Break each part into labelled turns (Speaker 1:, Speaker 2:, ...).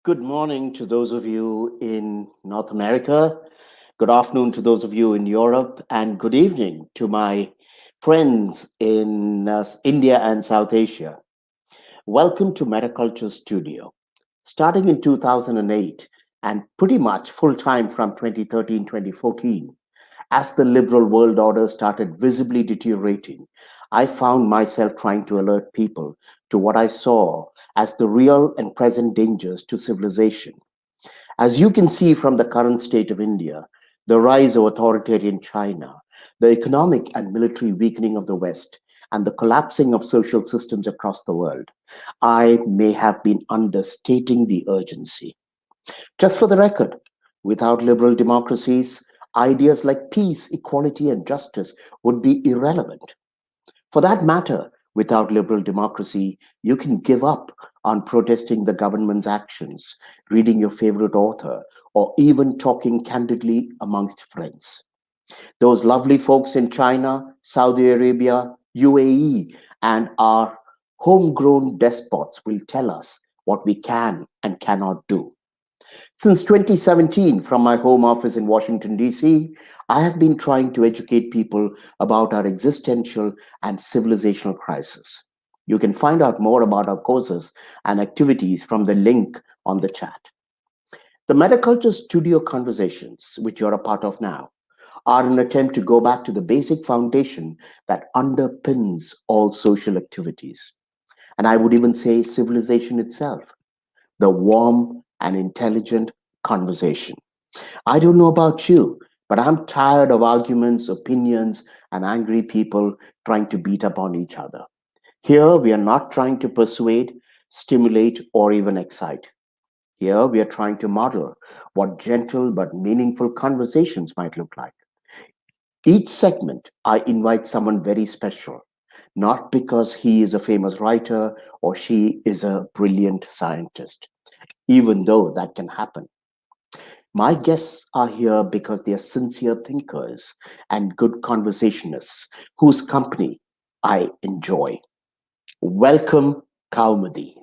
Speaker 1: Good morning to those of you in North America. Good afternoon to those of you in Europe, and good evening to my friends in India and South Asia. Welcome to Metaculture Studio. Starting in 2008 and pretty much full time from 2013 2014, as the liberal world order started visibly deteriorating, I found myself trying to alert people to what I saw as the real and present dangers to civilization. As you can see from the current state of India, the rise of authoritarian China, the economic and military weakening of the West, and the collapsing of social systems across the world, I may have been understating the urgency. Just for the record, without liberal democracies, ideas like peace, equality, and justice would be irrelevant. For that matter, without liberal democracy, you can give up on protesting the government's actions, reading your favorite author, or even talking candidly amongst friends. Those lovely folks in China, Saudi Arabia, UAE, and our homegrown despots will tell us what we can and cannot do. Since 2017, from my home office in Washington, D.C., I have been trying to educate people about our existential and civilizational crisis. You can find out more about our courses and activities from the link on the chat. The Metaculture Studio conversations, which you're a part of now, are an attempt to go back to the basic foundation that underpins all social activities. And I would even say civilization itself, the warm and intelligent conversation. I don't know about you, but I'm tired of arguments, opinions, and angry people trying to beat up on each other. Here, we are not trying to persuade, stimulate, or even excite. Here, we are trying to model what gentle but meaningful conversations might look like. Each segment, I invite someone very special, not because he is a famous writer or she is a brilliant scientist, even though that can happen. My guests are here because they are sincere thinkers and good conversationists whose company I enjoy. Welcome, Kaumudi.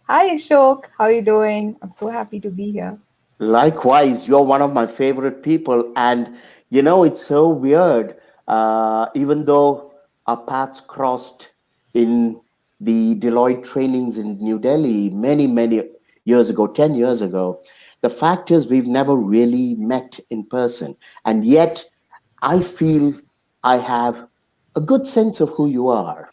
Speaker 2: Hi Ashok, how are you doing? I'm so happy to be here.
Speaker 1: Likewise, you're one of my favorite people. And it's so weird, even though our paths crossed in the Deloitte trainings in New Delhi many, many years ago, 10 years ago. The fact is, we've never really met in person. And yet, I feel I have a good sense of who you are.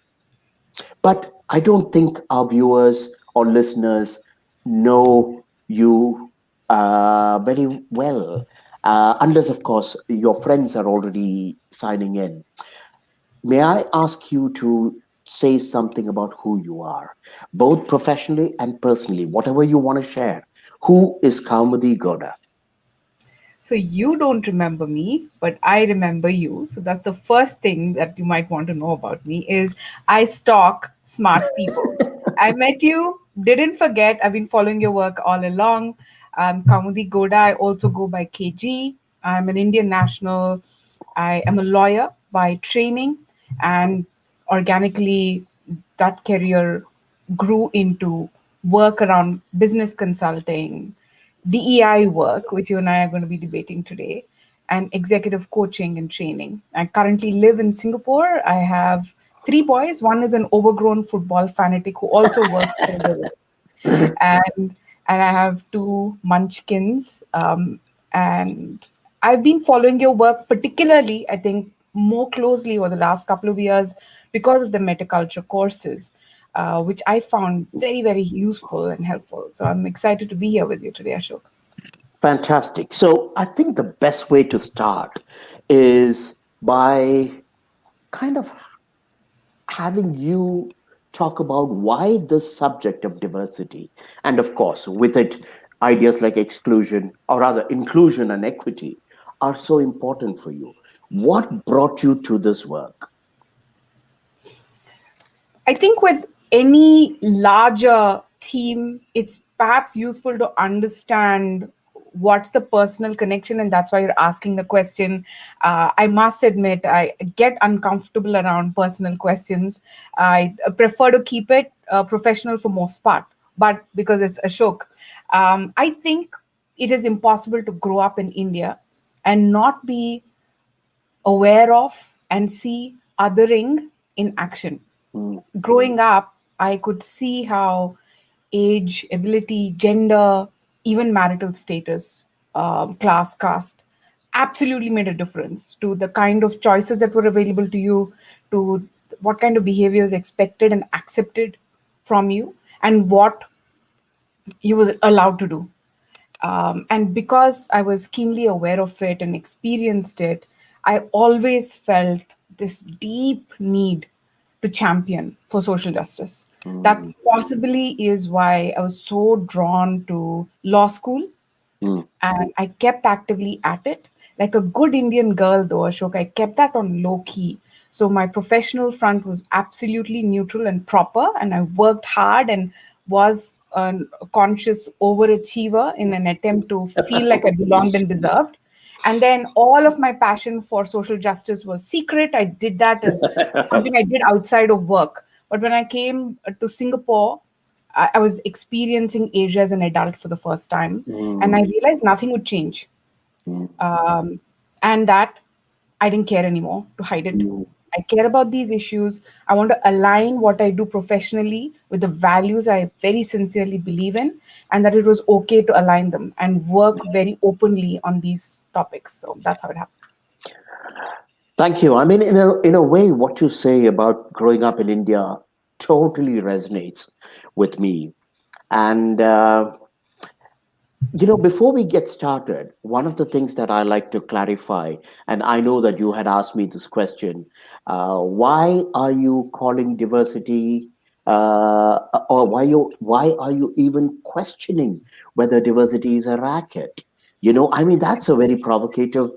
Speaker 1: But I don't think our viewers or listeners know you very well, unless, of course, your friends are already signing in. May I ask you to say something about who you are, both professionally and personally, whatever you want to share? Who is Kaumudi Goda?
Speaker 2: So you don't remember me, but I remember you. So that's the first thing that you might want to know about me is I stalk smart people. I met you, didn't forget. I've been following your work all along. Kaumudi Goda, I also go by KG. I'm an Indian national. I am a lawyer by training, and organically that career grew into work around business consulting, DEI work, which you and I are going to be debating today, and executive coaching and training. I currently live in Singapore. I have three boys. One is an overgrown football fanatic who also works for the and I have two munchkins. And I've been following your work, particularly, I think, more closely over the last couple of years because of the metaculture courses, which I found very, very useful and helpful. So I'm excited to be here with you today, Ashok.
Speaker 1: Fantastic. So I think the best way to start is by kind of having you talk about why this subject of diversity, and of course, with it, ideas like exclusion, or rather, inclusion and equity, are so important for you. What brought you to this work?
Speaker 2: I think with any larger theme, it's perhaps useful to understand what's the personal connection, and that's why you're asking the question. I must admit, I get uncomfortable around personal questions. I prefer to keep it professional for most part. but because it's Ashok. I think it is impossible to grow up in India and not be aware of and see othering in action.
Speaker 1: Mm,
Speaker 2: Growing up, I could see how age, ability, gender, even marital status, class, caste absolutely made a difference to the kind of choices that were available to you, to what kind of behavior is expected and accepted from you, and what you was allowed to do. And because I was keenly aware of it and experienced it, I always felt this deep need to champion for social justice. That
Speaker 1: mm,
Speaker 2: possibly is why I was so drawn to law school,
Speaker 1: mm,
Speaker 2: and I kept actively at it. Like a good Indian girl, though, Ashok, I kept that on low key. So my professional front was absolutely neutral and proper, and I worked hard and was a conscious overachiever in an attempt to feel like I belonged and deserved. And then all of my passion for social justice was secret. I did that as something I did outside of work. But when I came to Singapore, I was experiencing Asia as an adult for the first time, and I
Speaker 1: mm,
Speaker 2: realized nothing would change,
Speaker 1: mm,
Speaker 2: and that I didn't care anymore to hide it.
Speaker 1: mm.
Speaker 2: I care about these issues. I want to align what I do professionally with the values I very sincerely believe in, and that it was okay to align them and work very openly on these topics. So that's how it happened.
Speaker 1: Thank you. I mean, in a way, what you say about growing up in India totally resonates with me. And before we get started, one of the things that I like to clarify, and I know that you had asked me this question, why are you calling diversity, or why are you even questioning whether diversity is a racket? I mean, that's a very provocative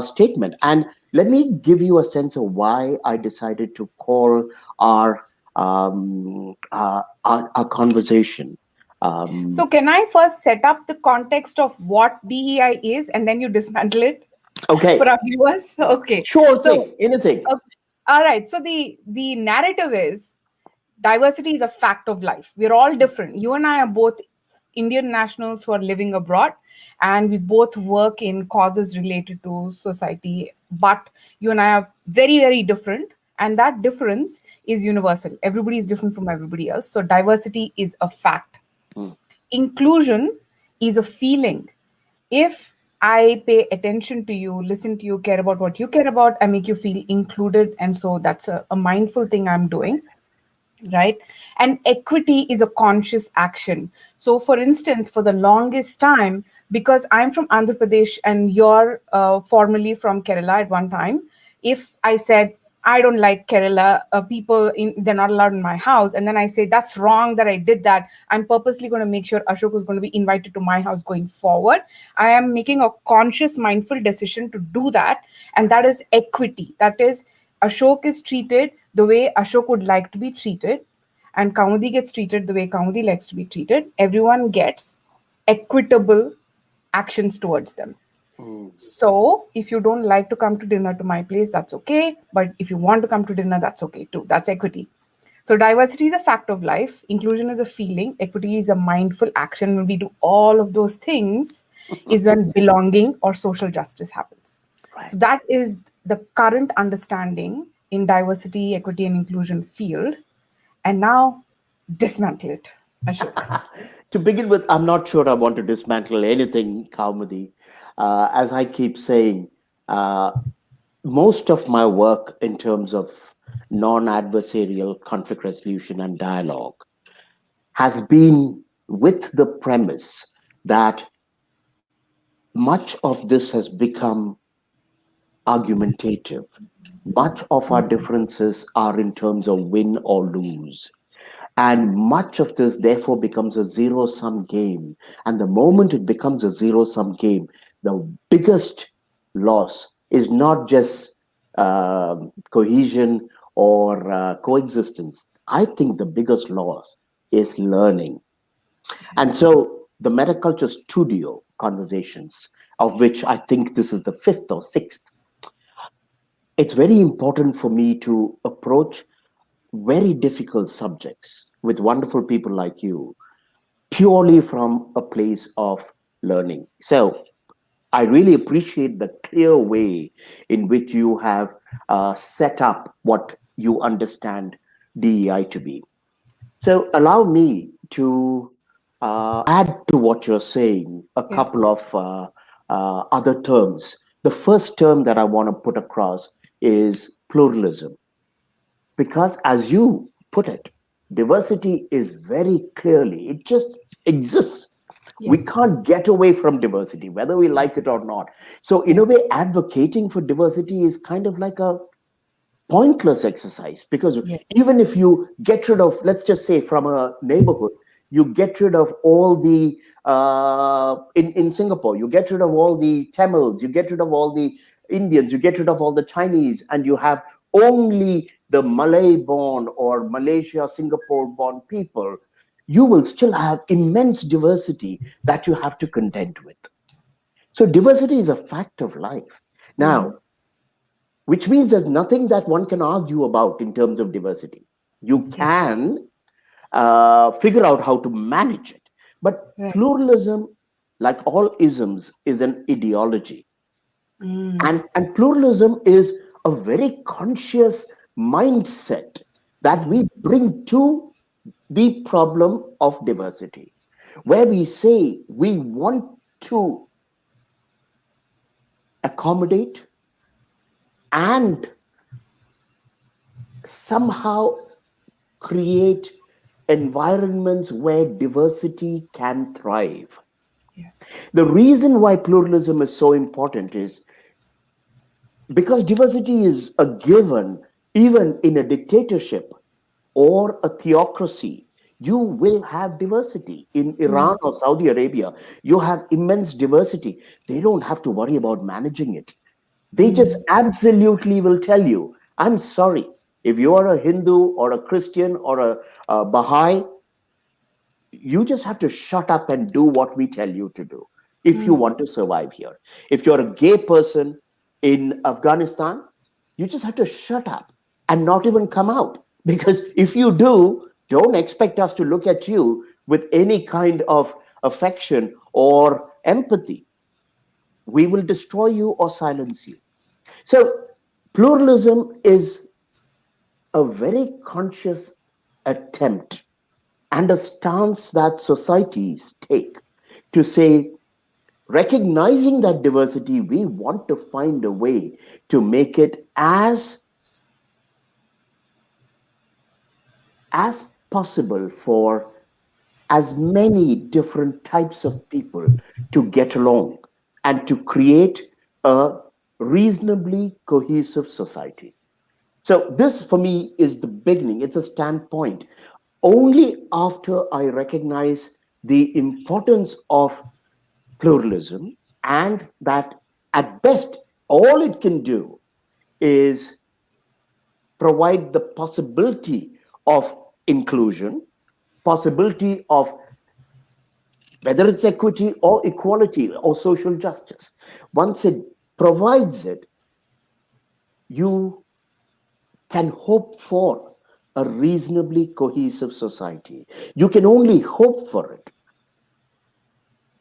Speaker 1: statement. And let me give you a sense of why I decided to call our conversation.
Speaker 2: So,
Speaker 1: Um,
Speaker 2: can I first set up the context of what DEI is and then you dismantle it for
Speaker 1: okay,
Speaker 2: our viewers? Okay.
Speaker 1: sure
Speaker 2: So,
Speaker 1: thing. Anything.
Speaker 2: all right. So, the narrative is diversity is a fact of life. We're all different. You and I are both Indian nationals who are living abroad, and we both work in causes related to society. But you and I are very, very different. And that difference is universal. Everybody is different from everybody else. So, diversity is a fact.
Speaker 1: Mm,
Speaker 2: Inclusion is a feeling. If I pay attention to you, listen to you, care about what you care about, I make you feel included. And so that's a mindful thing I'm doing, right? And equity is a conscious action. So for instance, for the longest time, because I'm from Andhra Pradesh and you're formerly from Kerala at one time, if I said I don't like Kerala people they're not allowed in my house, and then I say that's wrong that I did that, I'm purposely going to make sure Ashok is going to be invited to my house going forward. I am making a conscious mindful decision to do that, and that is equity. That is, Ashok is treated the way Ashok would like to be treated, and Kaumudi gets treated the way Kaumudi likes to be treated. Everyone gets equitable actions towards them.
Speaker 1: mm,
Speaker 2: So, if you don't like to come to dinner to my place, that's okay. But if you want to come to dinner, that's okay too. That's equity. So, diversity is a fact of life, inclusion is a feeling, equity is a mindful action. When we do all of those things, is when belonging or social justice happens.
Speaker 1: right.
Speaker 2: So, that is the current understanding in diversity, equity, and inclusion field. And now, dismantle it, Ashok.
Speaker 1: To begin with, I'm not sure I want to dismantle anything, Kaumudi. As I keep saying, uh, most of my work in terms of non adversarial conflict resolution and dialogue has been with the premise that much of this has become argumentative. Much of our differences are in terms of win or lose. And much of this, therefore, becomes a zero sum game. And the moment it becomes a zero sum game, the biggest loss is not just cohesion or coexistence. I think the biggest loss is learning. And so the metaculture studio conversations, of which I think this is the fifth or sixth, it's very important for me to approach very difficult subjects with wonderful people like you purely from a place of learning. So I really appreciate the clear way in which you have set up what you understand DEI to be. So allow me to add to what you're saying a
Speaker 2: Yeah.
Speaker 1: couple of other terms. The first term that I want to put across is pluralism, because as you put it, diversity is very clearly, it just exists. We
Speaker 2: Yes.
Speaker 1: can't get away from diversity, whether we like it or not. So, in
Speaker 2: Yeah.
Speaker 1: a way, advocating for diversity is kind of like a pointless exercise, because
Speaker 2: Yes.
Speaker 1: even if you get rid of, let's just say, from a neighborhood, you get rid of all the in Singapore, you get rid of all the Tamils, you get rid of all the Indians, you get rid of all the Chinese, and you have only the Malay born or Malaysia Singapore born people, you will still have immense diversity that you have to contend with. So diversity is a fact of life.
Speaker 2: Mm-hmm.
Speaker 1: Now, which means there's nothing that one can argue about in terms of diversity. You
Speaker 2: Yes.
Speaker 1: can figure out how to manage it. But
Speaker 2: Right.
Speaker 1: pluralism, like all isms, is an ideology.
Speaker 2: Mm.
Speaker 1: And pluralism is a very conscious mindset that we bring to the problem of diversity, where we say we want to accommodate and somehow create environments where diversity can thrive.
Speaker 2: Yes.
Speaker 1: The reason why pluralism is so important is because diversity is a given, even in a dictatorship or a theocracy. You will have diversity. In
Speaker 2: Mm.
Speaker 1: Iran or Saudi Arabia, you have immense diversity. They don't have to worry about managing it. They just
Speaker 2: Mm.
Speaker 1: absolutely will tell you, I'm sorry, if you are a Hindu or a Christian or a Baha'i, you just have to shut up and do what we tell you to do if you
Speaker 2: Mm.
Speaker 1: want to survive here. If you're a gay person in Afghanistan, you just have to shut up and not even come out. Because if you do, don't expect us to look at you with any kind of affection or empathy. We will destroy you or silence you. So, pluralism is a very conscious attempt and a stance that societies take to say, recognizing that diversity, we want to find a way to make it as possible for as many different types of people to get along and to create a reasonably cohesive society. So, this for me is the beginning, it's a standpoint. Only after I recognize the importance of pluralism and that at best, all it can do is provide the possibility of inclusion, possibility of whether it's equity or equality or social justice. Once it provides it, you can hope for a reasonably cohesive society. You can only hope for it.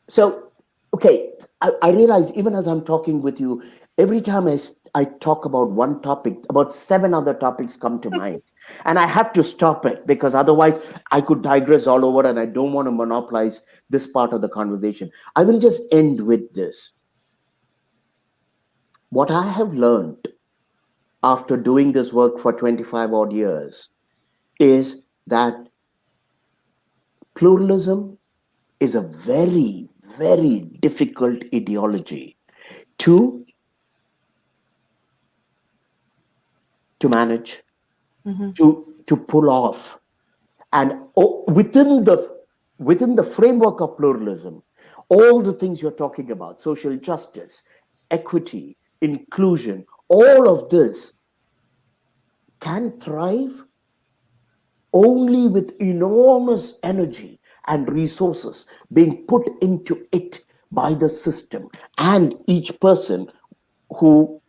Speaker 1: So, okay, I realize even as I'm talking with you, every time I talk about one topic, about seven other topics come to mind. And I have to stop it because otherwise I could digress all over and I don't want to monopolize this part of the conversation. I will just end with this. What I have learned after doing this work for 25 odd years is that pluralism is a very, very difficult ideology to manage,
Speaker 2: Mm-hmm.
Speaker 1: to pull off, and within the framework of pluralism, all the things you're talking about, social justice, equity, inclusion, all of this can thrive only with enormous energy and resources being put into it by the system and each person who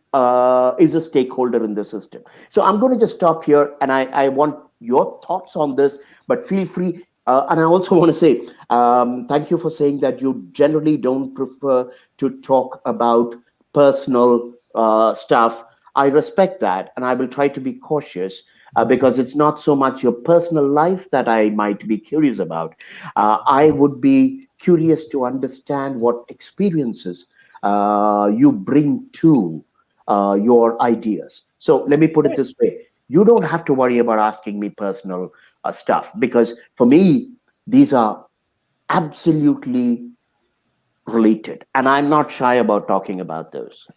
Speaker 1: is a stakeholder in the system. So I'm going to just stop here and I want your thoughts on this, but feel free. And I also want to say, thank you for saying that you generally don't prefer to talk about personal stuff. I respect that, and I will try to be cautious because it's not so much your personal life that I might be curious about. I would be curious to understand what experiences you bring to your ideas. So let me put it this way: you don't have to worry about asking me personal stuff because for me these are absolutely related and I'm not shy about talking about those.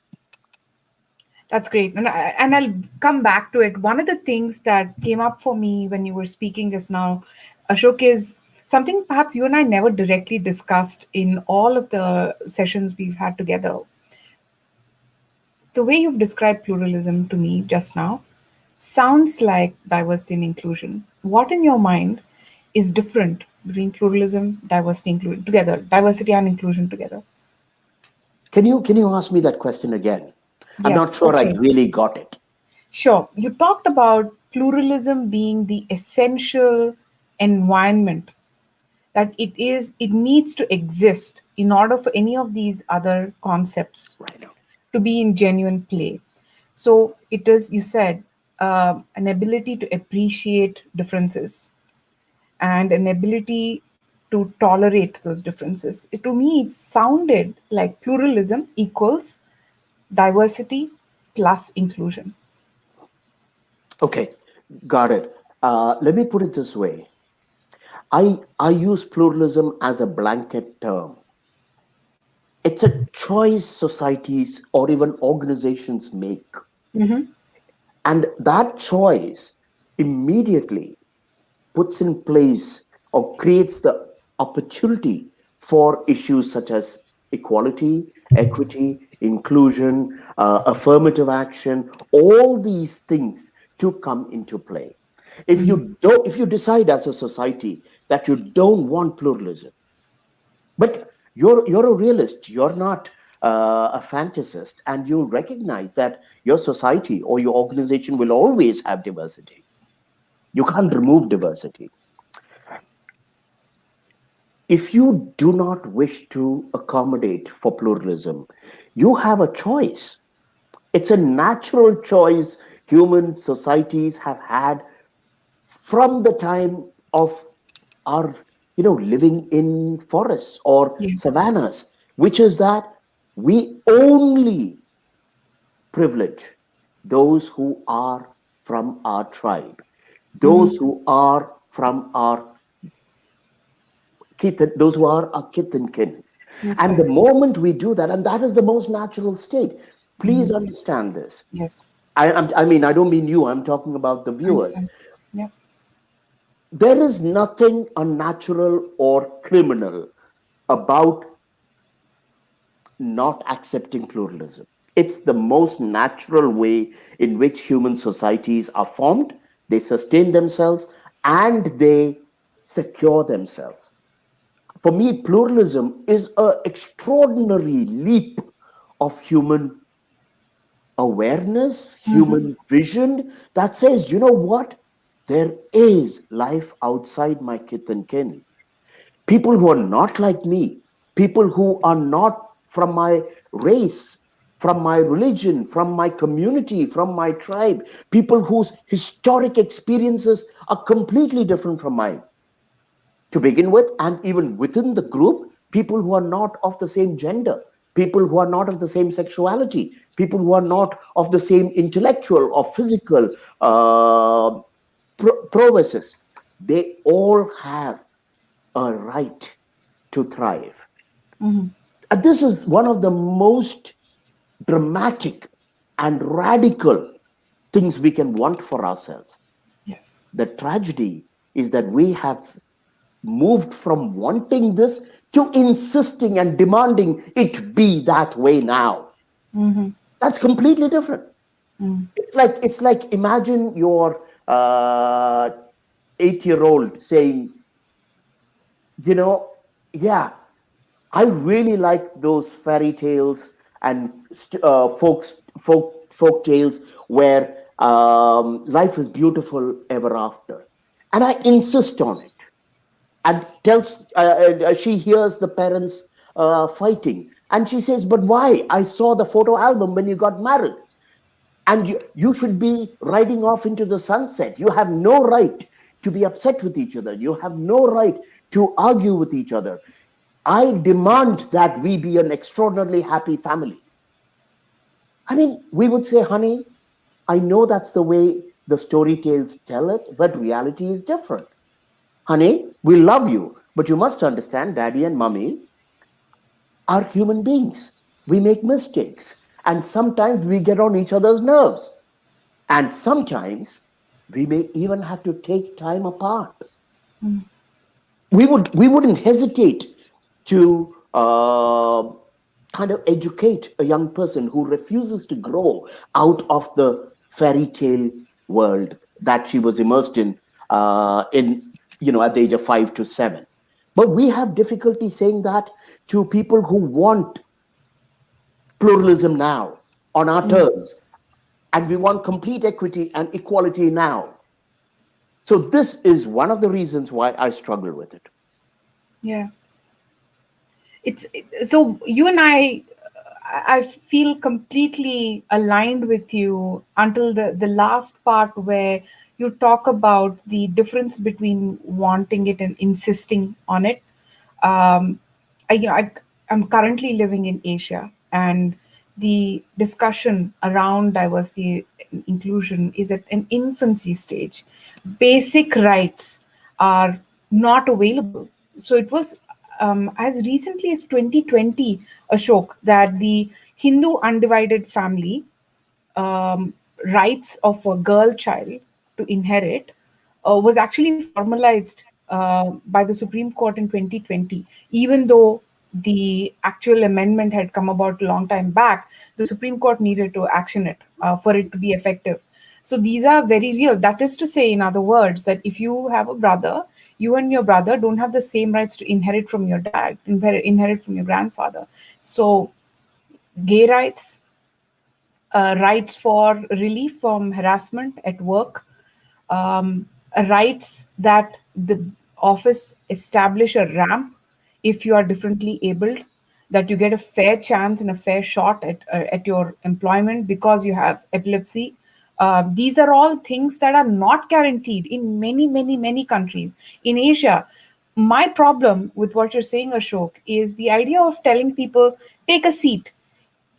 Speaker 2: That's great. And I'll come back to it. One of the things that came up for me when you were speaking just now, Ashok, is something perhaps you and I never directly discussed in all of the sessions we've had together. The way you've described pluralism to me just now sounds like diversity and inclusion. What in your mind is different between pluralism, diversity, inclusion together, diversity and inclusion together?
Speaker 1: Can you ask me that question again? I'm not
Speaker 2: Yes.
Speaker 1: sure I
Speaker 2: Okay.
Speaker 1: really got it.
Speaker 2: Sure. You talked about pluralism being the essential environment that it needs to exist in order for any of these other concepts
Speaker 1: Right now.
Speaker 2: to be in genuine play. So it is, you said, an ability to appreciate differences and an ability to tolerate those differences. To me, it sounded like pluralism equals diversity plus inclusion.
Speaker 1: Okay, got it. Let me put it this way. I use pluralism as a blanket term. It's a choice societies or even organizations make.
Speaker 2: Mm-hmm.
Speaker 1: And that choice immediately puts in place or creates the opportunity for issues such as equality, equity, inclusion, affirmative action, all these things to come into play. If you decide as a society that you don't want pluralism, but you're a realist, you're not a fantasist, and you recognize that your society or your organization will always have diversity. You can't remove diversity. If you do not wish to accommodate for pluralism, you have a choice. It's a natural choice human societies have had from the time of our, living in forests or
Speaker 2: Yeah.
Speaker 1: savannas, which is that we only privilege those who are from our tribe,
Speaker 2: Mm-hmm.
Speaker 1: those who are from our kith, those who are our kith and kin.
Speaker 2: That's
Speaker 1: And
Speaker 2: right.
Speaker 1: the moment we do that, and that is the most natural state,
Speaker 2: Mm-hmm.
Speaker 1: please understand this.
Speaker 2: Yes.
Speaker 1: I mean, I don't mean you, I'm talking about the
Speaker 2: I
Speaker 1: viewers.
Speaker 2: understand. Yeah.
Speaker 1: There is nothing unnatural or criminal about not accepting pluralism. It's the most natural way in which human societies are formed, they sustain themselves, and they secure themselves. For me, pluralism is an extraordinary leap of human awareness,
Speaker 2: Mm-hmm.
Speaker 1: human vision that says, you know what? There is life outside my kith and kin. People who are not like me, people who are not from my race, from my religion, from my community, from my tribe, people whose historic experiences are completely different from mine to begin with, and even within the group, people who are not of the same gender, people who are not of the same sexuality, people who are not of the same intellectual or physical prowesses, they all have a right to thrive.
Speaker 2: Mm-hmm.
Speaker 1: And this is one of the most dramatic and radical things we can want for ourselves.
Speaker 2: Yes.
Speaker 1: The tragedy is that we have moved from wanting this to insisting and demanding it be that way now.
Speaker 2: Mm-hmm.
Speaker 1: That's completely different. It's like imagine your 8-year-old saying, you know, yeah, I really like those fairy tales and folk tales where life is beautiful ever after, and I insist on it. and she hears the parents fighting. And she says, but why? I saw the photo album when you got married. And you should be riding off into the sunset. You have no right to be upset with each other. You have no right to argue with each other. I demand that we be an extraordinarily happy family. I mean, we would say, honey, I know that's the way the story tales tell it, but reality is different. Honey, we love you, but you must understand, daddy and mommy are human beings. We make mistakes, and sometimes we get on each other's nerves. And sometimes we may even have to take time apart. We wouldn't hesitate to kind of educate a young person who refuses to grow out of the fairy tale world that she was immersed in at the age of 5 to 7. But we have difficulty saying that to people who want pluralism now on our terms, and we want complete equity and equality now. So this is one of the reasons why I struggle with it.
Speaker 2: Yeah. So you and I feel completely aligned with you until the last part where you talk about the difference between wanting it and insisting on it. um, I'm currently living in Asia, and the discussion around diversity and inclusion is at an infancy stage. Basic rights are not available. So it was as recently as 2020, Ashok, that the Hindu undivided family rights of a girl child to inherit was actually formalized by the Supreme Court in 2020, even though the actual amendment had come about a long time back. The Supreme Court needed to action it for it to be effective. So these are very real. That is to say, in other words, that if you have a brother, you and your brother don't have the same rights to inherit from your dad, inherit from your grandfather. So gay rights, rights for relief from harassment at work, um, rights that the office establish a ramp if you are differently abled, that you get a fair chance and a fair shot at your employment because you have epilepsy. These are all things that are not guaranteed in many, many, many countries in Asia. My problem with what you're saying, Ashok, is the idea of telling people, take a seat.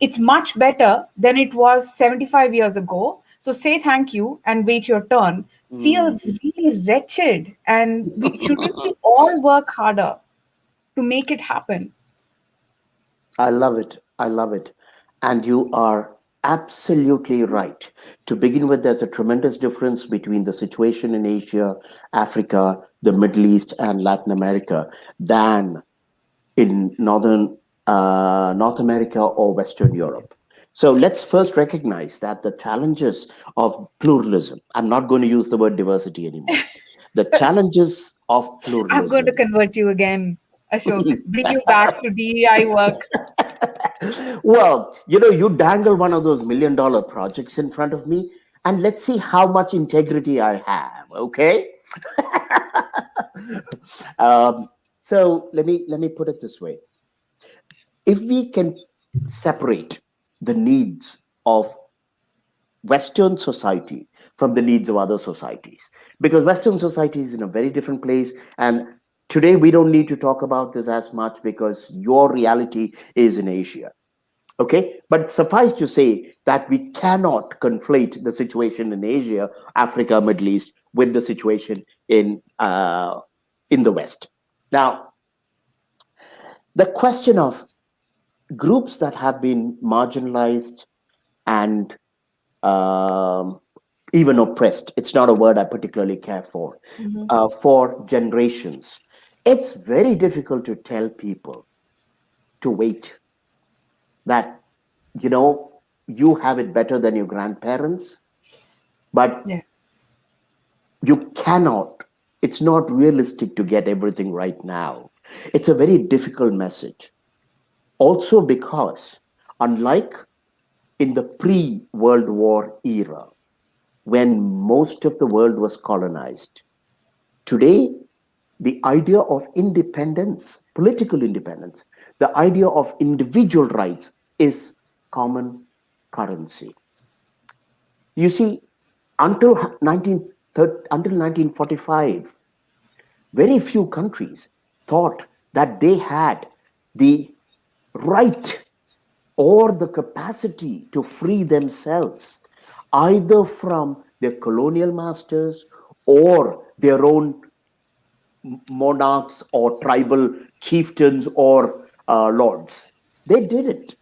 Speaker 2: It's much better than it was 75 years ago. So say thank you and wait your turn.
Speaker 1: Mm.
Speaker 2: Feels really wretched. And shouldn't we all work harder to make it happen?
Speaker 1: I love it. I love it. And you are absolutely right. To begin with, there's a tremendous difference between the situation in Asia, Africa, the Middle East, and Latin America than in North America or Western Europe. So let's first recognize that the challenges of pluralism, I'm not going to use the word diversity anymore. The challenges of
Speaker 2: I'm going to
Speaker 1: pluralism.
Speaker 2: convert you again, Ashok. Bring you back to DEI work.
Speaker 1: Well, you dangle one of those $1 million projects in front of me, and let's see how much integrity I have. Okay. um, so let me put it this way: if we can separate the needs of Western society from the needs of other societies, because Western society is in a very different place, and today we don't need to talk about this as much because your reality is in Asia. Okay, but suffice to say that we cannot conflate the situation in Asia, Africa, Middle East with the situation in the West. Now, the question of groups that have been marginalized and um, even oppressed, it's not a word I particularly care for generations. It's very difficult to tell people to wait, that you know you have it better than your grandparents, but
Speaker 2: Yeah.
Speaker 1: you cannot, it's not realistic to get everything right now. It's a very difficult message, also because unlike in the pre-World War era, when most of the world was colonized, today the idea of independence, political independence, the idea of individual rights is common currency. You see, until 1945, very few countries thought that they had the right or the capacity to free themselves either from their colonial masters or their own monarchs or tribal chieftains or lords. They did it.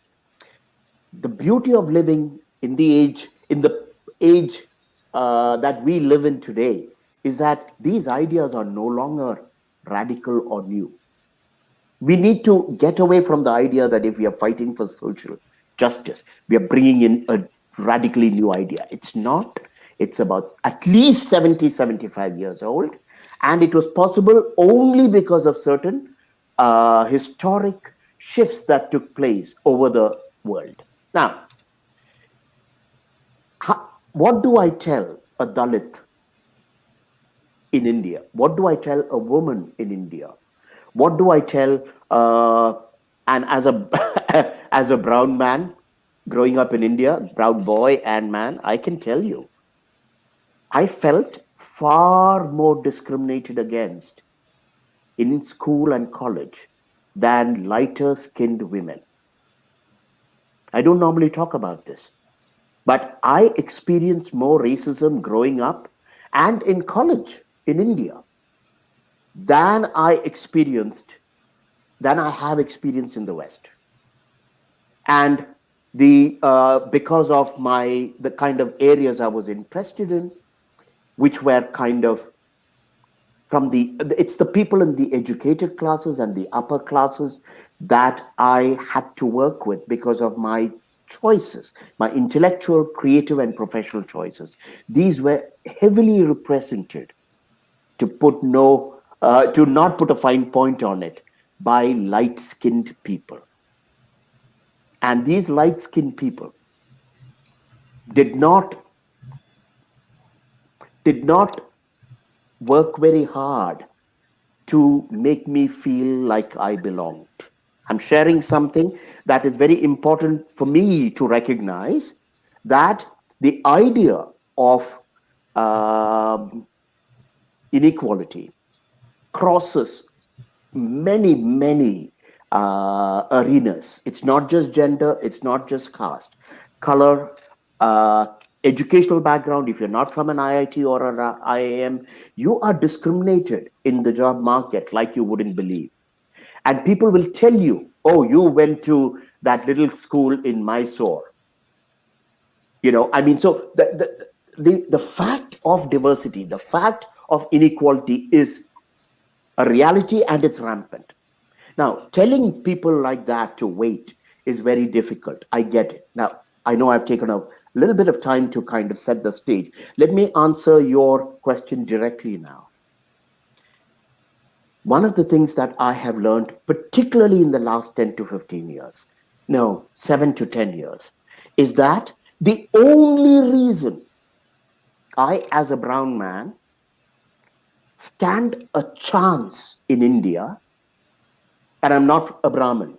Speaker 1: The beauty of living in the age that we live in today, is that these ideas are no longer radical or new. We need to get away from the idea that if we are fighting for social justice, we are bringing in a radically new idea. It's not. It's about at least 70, 75 years old. And it was possible only because of certain historic shifts that took place over the world. Now, what do I tell a Dalit in India? What do I tell a woman in India? What do I tell, and as a as a brown man growing up in India, brown boy and man, I can tell you, I felt far more discriminated against in school and college than lighter skinned women. I don't normally talk about this, but I experienced more racism growing up and in college in India than I have experienced in the West. And the because of the kind of areas I was interested in, which were kind of it's the people in the educated classes and the upper classes that I had to work with because of my choices, my intellectual, creative, and professional choices. These were heavily represented, to not put a fine point on it, by light-skinned people. And these light-skinned people did not work very hard to make me feel like I belonged. I'm sharing something that is very important for me to recognize, that the idea of inequality crosses many arenas. It's not just gender, it's not just caste, color, educational background. If you're not from an IIT or an IIM, you are discriminated in the job market like you wouldn't believe. And people will tell you, oh, you went to that little school in Mysore. So the fact of diversity, the fact of inequality is a reality, and it's rampant. Now, telling people like that to wait is very difficult. I get it. Now, I know I've taken a little bit of time to kind of set the stage. Let me answer your question directly now. One of the things that I have learned, particularly in the last 10 to 15 years, no, 7 to 10 years, is that the only reason I, as a brown man, stand a chance in India, and I'm not a Brahmin,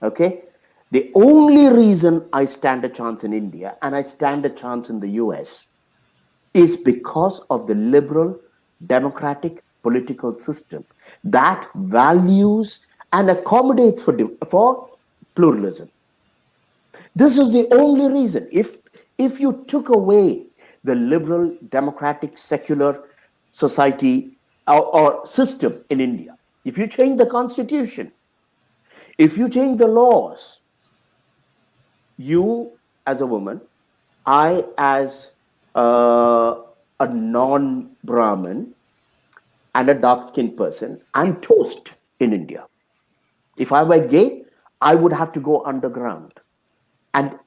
Speaker 1: okay? The only reason I stand a chance in India and I stand a chance in the US is because of the liberal democratic political system that values and accommodates for pluralism. This is the only reason. If you took away the liberal democratic secular society or system in India, if you change the constitution, if you change the laws, you as a woman, I as a non-Brahmin and a dark-skinned person, I'm toast in India. If I were gay, I would have to go underground. And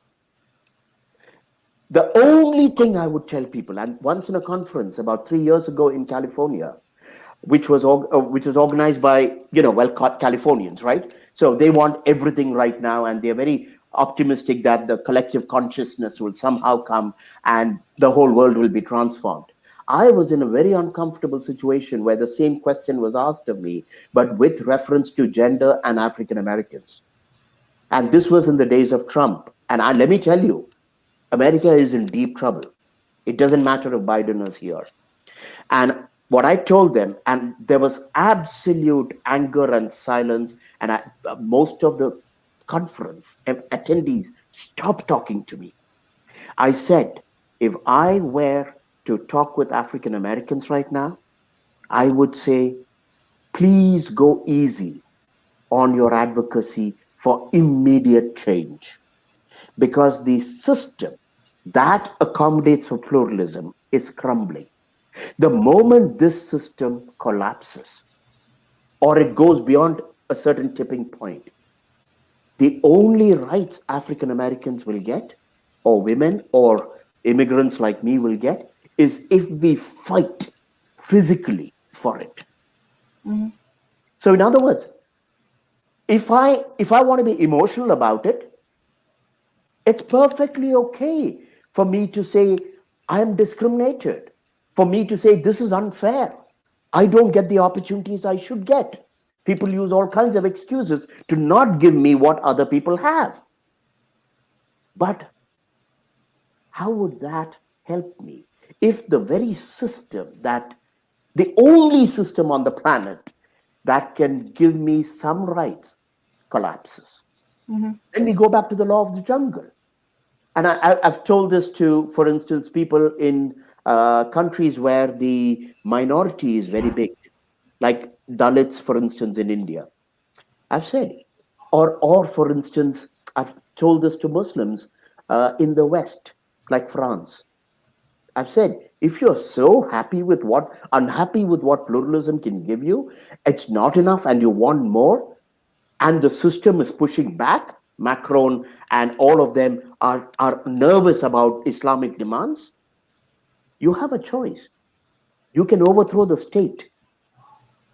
Speaker 1: the only thing I would tell people, and once in a conference about 3 years ago in California, which was organized by Californians, right? So they want everything right now, and they're very optimistic that the collective consciousness will somehow come and the whole world will be transformed. I was in a very uncomfortable situation where the same question was asked of me, but with reference to gender and African Americans. And this was in the days of Trump. And let me tell you, America is in deep trouble. It doesn't matter if Biden is here. And what I told them, and there was absolute anger and silence, and most of the conference attendees stopped talking to me. I said, if I were to talk with African Americans right now, I would say, please go easy on your advocacy for immediate change, because the system that accommodates for pluralism is crumbling. The moment this system collapses or it goes beyond a certain tipping point, the only rights African Americans will get, or women or immigrants like me will get, is if we fight physically for it.
Speaker 2: Mhm.
Speaker 1: So, in other words, if I want to be emotional about it, it's perfectly okay for me to say I am discriminated, for me to say this is unfair. I don't get the opportunities I should get. People use all kinds of excuses to not give me what other people have. But how would that help me if the very system that, the only system on the planet that can give me some rights, collapses?
Speaker 2: Mhm.
Speaker 1: Then we go back to the law of the jungle. And I've told this to, for instance, people in countries where the minority is very big, like Dalits, for instance, in India. I've said, or for instance, I've told this to Muslims in the West, like France. I've said, if you're so unhappy with what pluralism can give you, it's not enough and you want more, and the system is pushing back, Macron and all of them are nervous about Islamic demands, you have a choice. You can overthrow the state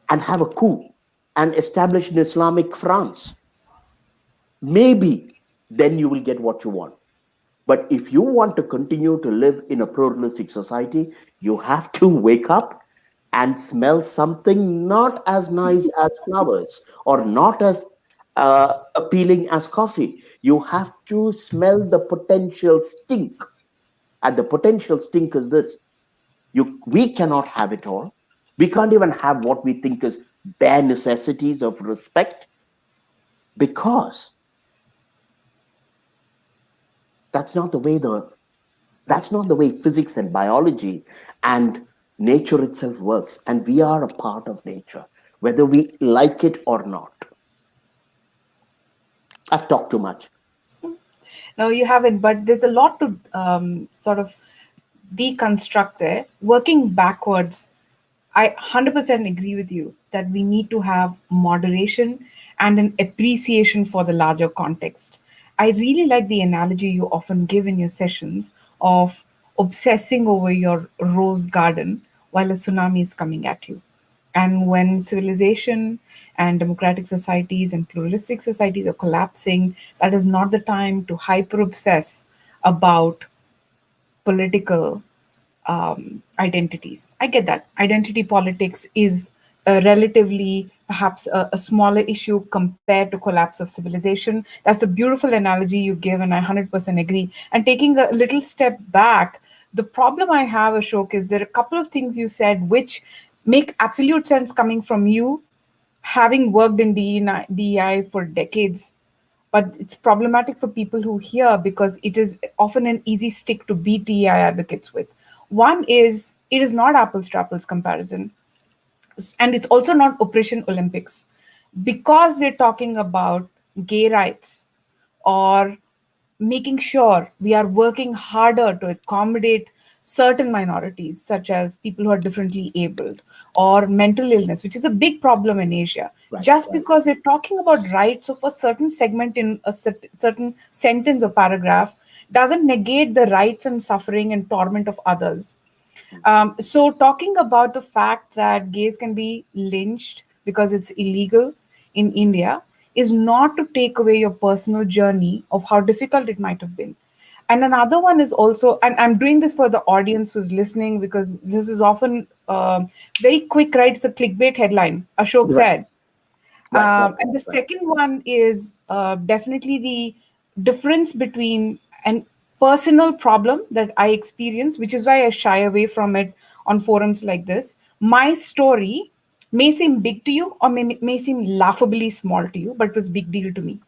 Speaker 1: and have a coup and establish an Islamic France. Maybe then you will get what you want. But if you want to continue to live in a pluralistic society, you have to wake up and smell something not as nice as flowers or not as appealing as coffee. You have to smell the potential stink. And the potential stink is this: we cannot have it all. We can't even have what we think is bare necessities of respect, because that's not the way the that's not the way physics and biology and nature itself works. And we are a part of nature, whether we like it or not. I've talked too much.
Speaker 2: No, you haven't, but there's a lot to sort of deconstruct there. Working backwards, I 100% agree with you that we need to have moderation and an appreciation for the larger context. I really like the analogy you often give in your sessions of obsessing over your rose garden while a tsunami is coming at you. And when civilization and democratic societies and pluralistic societies are collapsing, that is not the time to hyper obsess about political identities. I get that. Identity politics is relatively perhaps a smaller issue compared to collapse of civilization. That's a beautiful analogy you give, and I 100% agree. And taking a little step back, the problem I have, Ashok, is there are a couple of things you said which make absolute sense coming from you, having worked in DEI for decades, but it's problematic for people who hear because it is often an easy stick to beat DEI advocates with. One is it is not apples to apples comparison, and it's also not Operation Olympics, because we're talking about gay rights or making sure we are working harder to accommodate certain minorities, such as people who are differently abled or mental illness, which is a big problem in Asia.
Speaker 1: Right,
Speaker 2: Just
Speaker 1: right.
Speaker 2: because we're talking about rights of a certain segment in a certain sentence or paragraph doesn't negate the rights and suffering and torment of others. So, talking about the fact that gays can be lynched because it's illegal in India is not to take away your personal journey of how difficult it might have been. And another one is also, and I'm doing this for the audience who's listening because this is often very quick, right? It's a clickbait headline. Ashok
Speaker 1: Right,
Speaker 2: said.
Speaker 1: right, right,
Speaker 2: And the
Speaker 1: right.
Speaker 2: second one is definitely the difference between an personal problem that I experience, which is why I shy away from it on forums like this. My story may seem big to you or may seem laughably small to you, but it was big deal to me.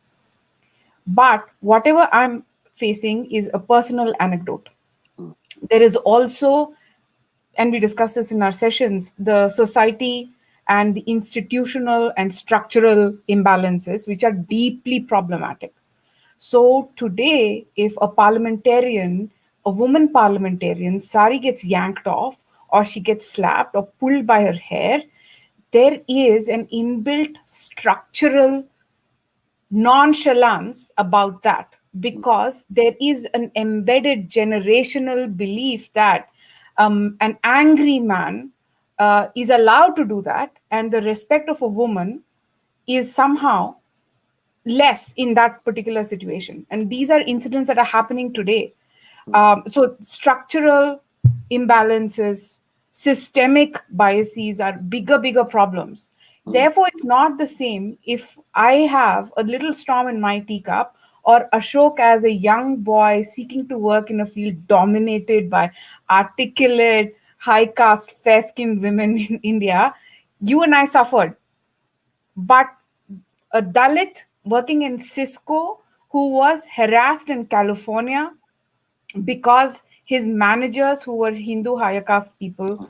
Speaker 2: But whatever I'm facing is a personal anecdote.
Speaker 1: Mm,
Speaker 2: There is also, and we discuss this in our sessions, the society and the institutional and structural imbalances, which are deeply problematic. So today, if a parliamentarian, a woman parliamentarian, sari gets yanked off, or she gets slapped or pulled by her hair, there is an inbuilt structural nonchalance about that,
Speaker 1: mm,
Speaker 2: because there is an embedded generational belief that an angry man is allowed to do that, and the respect of a woman is somehow less in that particular situation. And these are incidents that are happening today.
Speaker 1: mm,
Speaker 2: So structural imbalances, systemic biases are bigger problems.
Speaker 1: mm,
Speaker 2: Therefore, it's not the same if I have a little storm in my teacup, or Ashok as a young boy seeking to work in a field dominated by articulate, high caste, fair skinned women in India. You and I suffered, but a Dalit working in Cisco who was harassed in California because his managers, who were Hindu higher caste people,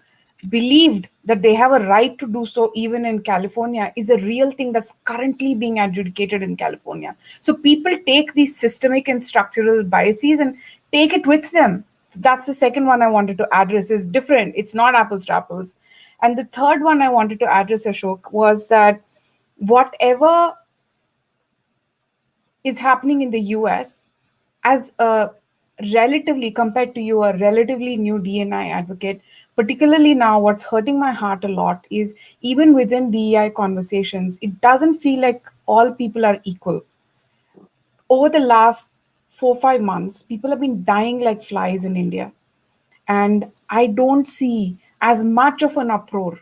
Speaker 2: believed that they have a right to do so even in California, is a real thing that's currently being adjudicated in California. So people take these systemic and structural biases and take it with them. That's the second one I wanted to address. Is different. It's not apples to apples. And the third one I wanted to address, Ashok, was that whatever is happening in the US, as a relatively, compared to you, a relatively new DNI advocate, particularly now, what's hurting my heart a lot is even within DEI conversations, it doesn't feel like all people are equal. Over the last 4 5 months, people have been dying like flies in India. And I don't see as much of an uproar.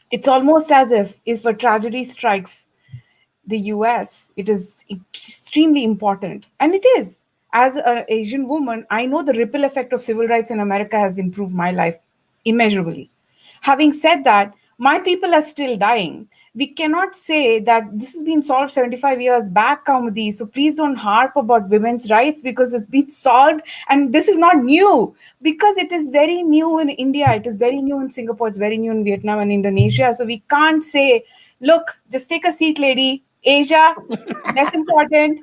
Speaker 2: It's almost as if a tragedy strikes the US, it is extremely important. And it is. As an Asian woman, I know the ripple effect of civil rights in America has improved my life immeasurably. Having said that, my people are still dying. We cannot say that this has been solved 75 years back, Kaumudi. So please don't harp about women's rights because it's been solved. And this is not new, because it is very new in India. It is very new in Singapore. It's very new in Vietnam and Indonesia. So we can't say, look, just take a seat, lady. Asia, less important.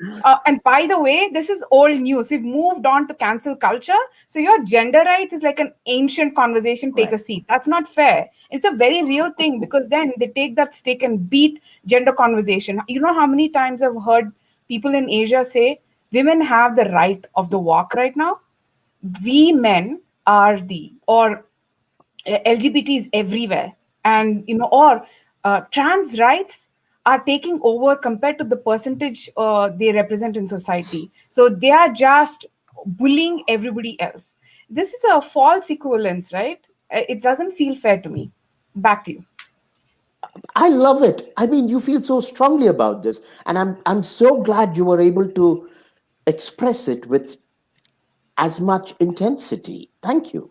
Speaker 2: And by the way, this is old news. We've moved on to cancel culture. So your gender rights is like an ancient conversation. Take
Speaker 1: right.
Speaker 2: a seat. That's not fair. It's a very real thing, because then they take that stick and beat gender conversation. You know how many times I've heard people in Asia say women have the right of the walk right now? We men are the, or LGBT is everywhere, and or trans rights are taking over compared to the percentage they represent in society. So they are just bullying everybody else. This is a false equivalence, right? It doesn't feel fair to me. Back to you.
Speaker 1: I love it. I mean, you feel so strongly about this, and I'm so glad you were able to express it with as much intensity. Thank you.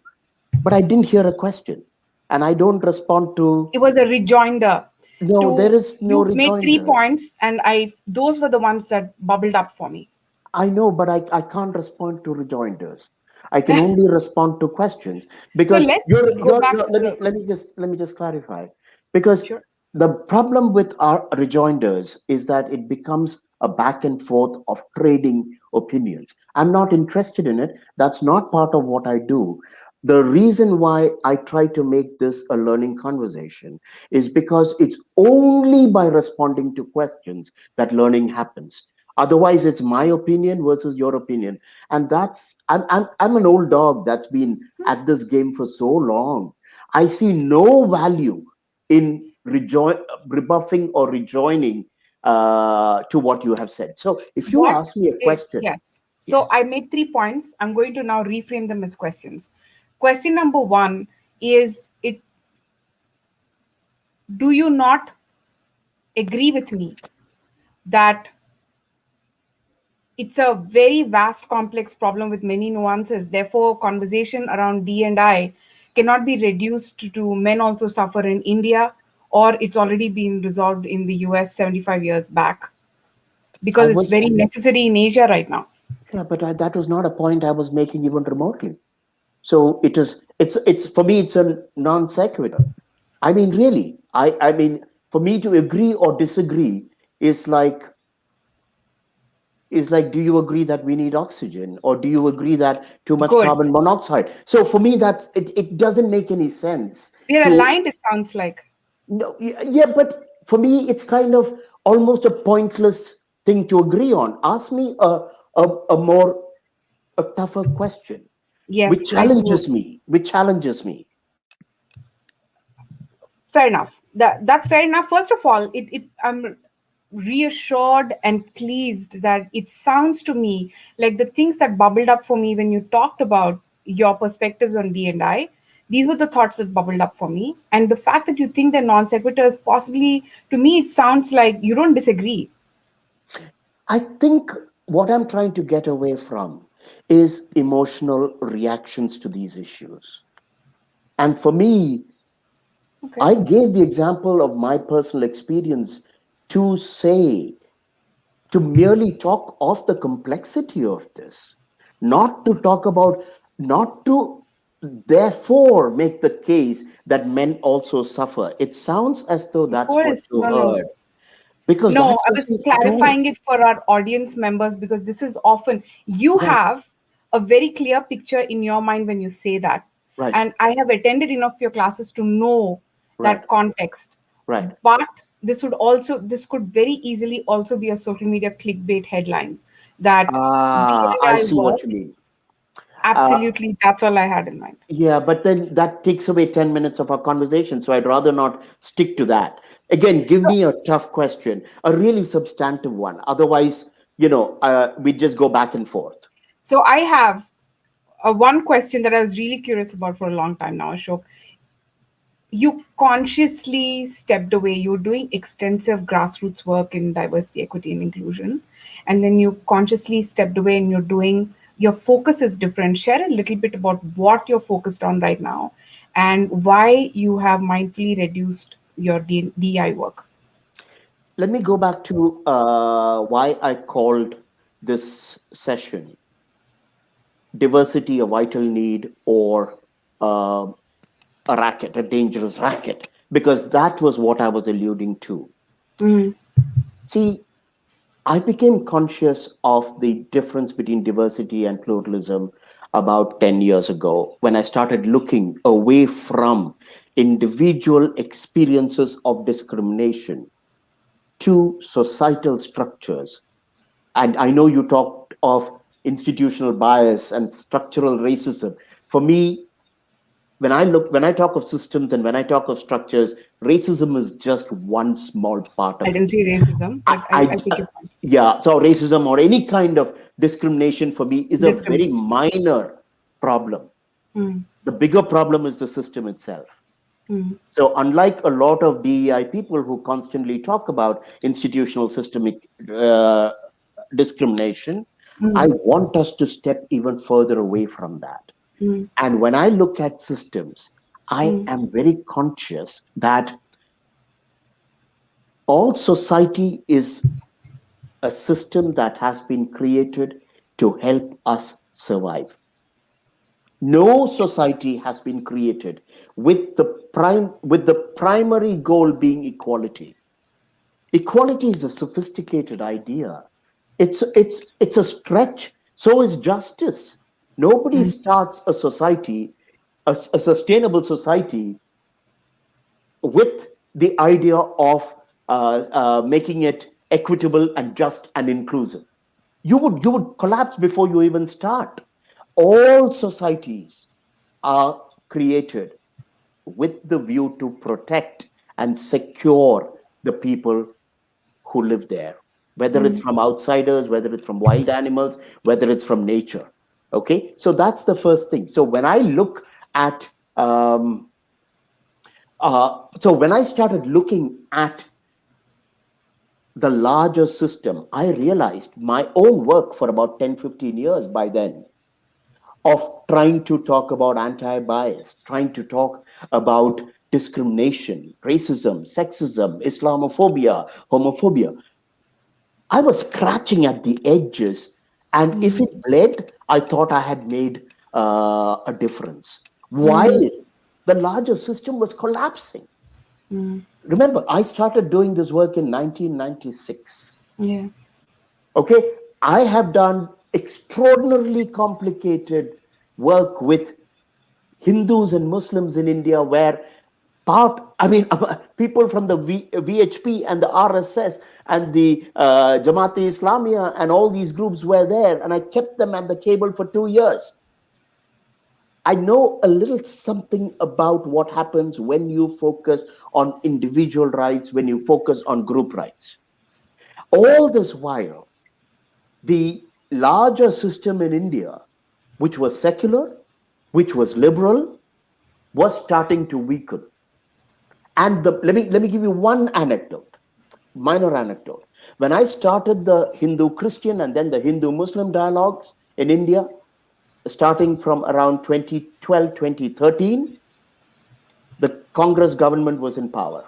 Speaker 1: But I didn't hear a question, and I don't respond to.
Speaker 2: It was a rejoinder
Speaker 1: No, there
Speaker 2: to,
Speaker 1: is no
Speaker 2: you made three
Speaker 1: rejoinder.
Speaker 2: points, and I those were the ones that bubbled up for me.
Speaker 1: I know, but I can't respond to rejoinders. I can only respond to questions
Speaker 2: So
Speaker 1: because
Speaker 2: let's go back to the,
Speaker 1: let me just clarify, because
Speaker 2: sure.
Speaker 1: the problem with our rejoinders is that it becomes a back and forth of trading opinions. I'm not interested in it. That's not part of what I do. The reason why I try to make this a learning conversation is because it's only by responding to questions that learning happens. Otherwise, it's my opinion versus your opinion. And I'm an old dog that's been at this game for so long. I see no value in rebuffing or rejoining to what you have said. So if you
Speaker 2: What
Speaker 1: ask me a
Speaker 2: is,
Speaker 1: question,
Speaker 2: yes. So
Speaker 1: Yes.
Speaker 2: I made 3 points. I'm going to now reframe them as questions. Question number one is it do you not agree with me that it's a very vast, complex problem with many nuances. Therefore, conversation around D and I cannot be reduced to men also suffer in India, or it's already been resolved in the US 75 years back
Speaker 1: I
Speaker 2: because it's
Speaker 1: was,
Speaker 2: very necessary in Asia right now.
Speaker 1: yeah, but that was not a point I was making even remotely. So it's for me, it's a non sequitur. I mean, really, I mean, for me to agree or disagree is like do you agree that we need oxygen, or do you agree that too much
Speaker 2: Good.
Speaker 1: carbon monoxide? So for me, it doesn't make any sense
Speaker 2: We're
Speaker 1: to.
Speaker 2: aligned, it sounds like.
Speaker 1: No, yeah, but for me, it's kind of almost a pointless thing to agree on. Ask me a more a tougher question,
Speaker 2: Yes,
Speaker 1: which
Speaker 2: I do.
Speaker 1: challenges me, which challenges me.
Speaker 2: Fair enough. That's fair enough. First of all, it I'm reassured and pleased that it sounds to me like the things that bubbled up for me when you talked about your perspectives on D&I, these were the thoughts that bubbled up for me. And the fact that you think they're non sequiturs, possibly to me, it sounds like you don't disagree.
Speaker 1: I think what I'm trying to get away from is emotional reactions to these issues. And for me,
Speaker 2: Okay.
Speaker 1: I gave the example of my personal experience to say, to merely talk of the complexity of this, not to talk about, not to therefore make the case that men also suffer. It sounds as though
Speaker 2: Of
Speaker 1: that's what
Speaker 2: course.
Speaker 1: you
Speaker 2: No, no.
Speaker 1: heard, because
Speaker 2: No,
Speaker 1: that
Speaker 2: I was
Speaker 1: wasn't at all.
Speaker 2: clarifying it for our audience members because this is often you
Speaker 1: Right,
Speaker 2: have a very clear picture in your mind when you say that.
Speaker 1: right,
Speaker 2: And I have attended enough of your classes to know
Speaker 1: right,
Speaker 2: that context.
Speaker 1: right.
Speaker 2: But this could very easily also be a social media clickbait headline that
Speaker 1: Ah, I
Speaker 2: D&I
Speaker 1: see
Speaker 2: work.
Speaker 1: what you mean. Uh,
Speaker 2: Absolutely, that's all I had in mind.
Speaker 1: yeah, but then that takes away 10 minutes of our conversation. So I'd rather not stick to that. Again, give me a tough question, a really substantive one. Otherwise, we just go back and forth.
Speaker 2: So I have one question that I was really curious about for a long time now, Ashok. You consciously stepped away. You were doing extensive grassroots work in diversity, equity, and inclusion. And then you consciously stepped away and your focus is different. Share a little bit about what you're focused on right now and why you have mindfully reduced your DI work.
Speaker 1: Let me go back to why I called this session diversity a vital need, or uh, a racket, a dangerous racket, because that was what I was alluding to.
Speaker 2: Mm,
Speaker 1: See, I became conscious of the difference between diversity and pluralism about 10 years ago when I started looking away from individual experiences of discrimination to societal structures. And I know you talked of institutional bias and structural racism. For me, when I talk of systems and when I talk of structures, racism is just one small part
Speaker 2: I
Speaker 1: of
Speaker 2: didn't
Speaker 1: it.
Speaker 2: see racism, but I
Speaker 1: I
Speaker 2: take your point.
Speaker 1: Yeah, so racism or any kind of discrimination for me is a very
Speaker 2: Discrimination.
Speaker 1: minor problem.
Speaker 2: Mm,
Speaker 1: The bigger problem is the system itself.
Speaker 2: mm,
Speaker 1: So unlike a lot of DEI people who constantly talk about institutional systemic discrimination, I
Speaker 2: mm,
Speaker 1: want us to step even further away from that.
Speaker 2: mm,
Speaker 1: And when I look at systems, I
Speaker 2: mm,
Speaker 1: am very conscious that all society is a system that has been created to help us survive. No society has been created with the primary goal being equality. Equality is a sophisticated idea. It's a stretch. So is justice. Nobody
Speaker 2: mm.
Speaker 1: starts a society, a sustainable society, with the idea of making it equitable and just and inclusive. You would collapse before you even start. All societies are created with the view to protect and secure the people who live there. whether it's from outsiders, whether it's from wild animals, whether it's from nature. Okay, so that's the first thing. So when I look at, so when I started looking at the larger system, I realized my own work for about 10, 15 years by then of trying to talk about anti bias, trying to talk about discrimination, racism, sexism, Islamophobia, homophobia. I was scratching at the edges. And if it bled, I thought I had made a difference. While the larger system was collapsing. Remember, I started doing this work in 1996.
Speaker 2: Yeah.
Speaker 1: Okay, I have done extraordinarily complicated work with Hindus and Muslims in India, where people from the VHP and the RSS and the Jamaat-e Islamia and all these groups were there, and I kept them at the table for 2 years. I know a little something about what happens when you focus on individual rights, when you focus on group rights. All this while, the larger system in India, which was secular, which was liberal, was starting to weaken. And let me give you one anecdote, minor anecdote. When I started the Hindu-Christian and then the Hindu-Muslim dialogues in India, starting from around 2012, 2013, the Congress government was in power.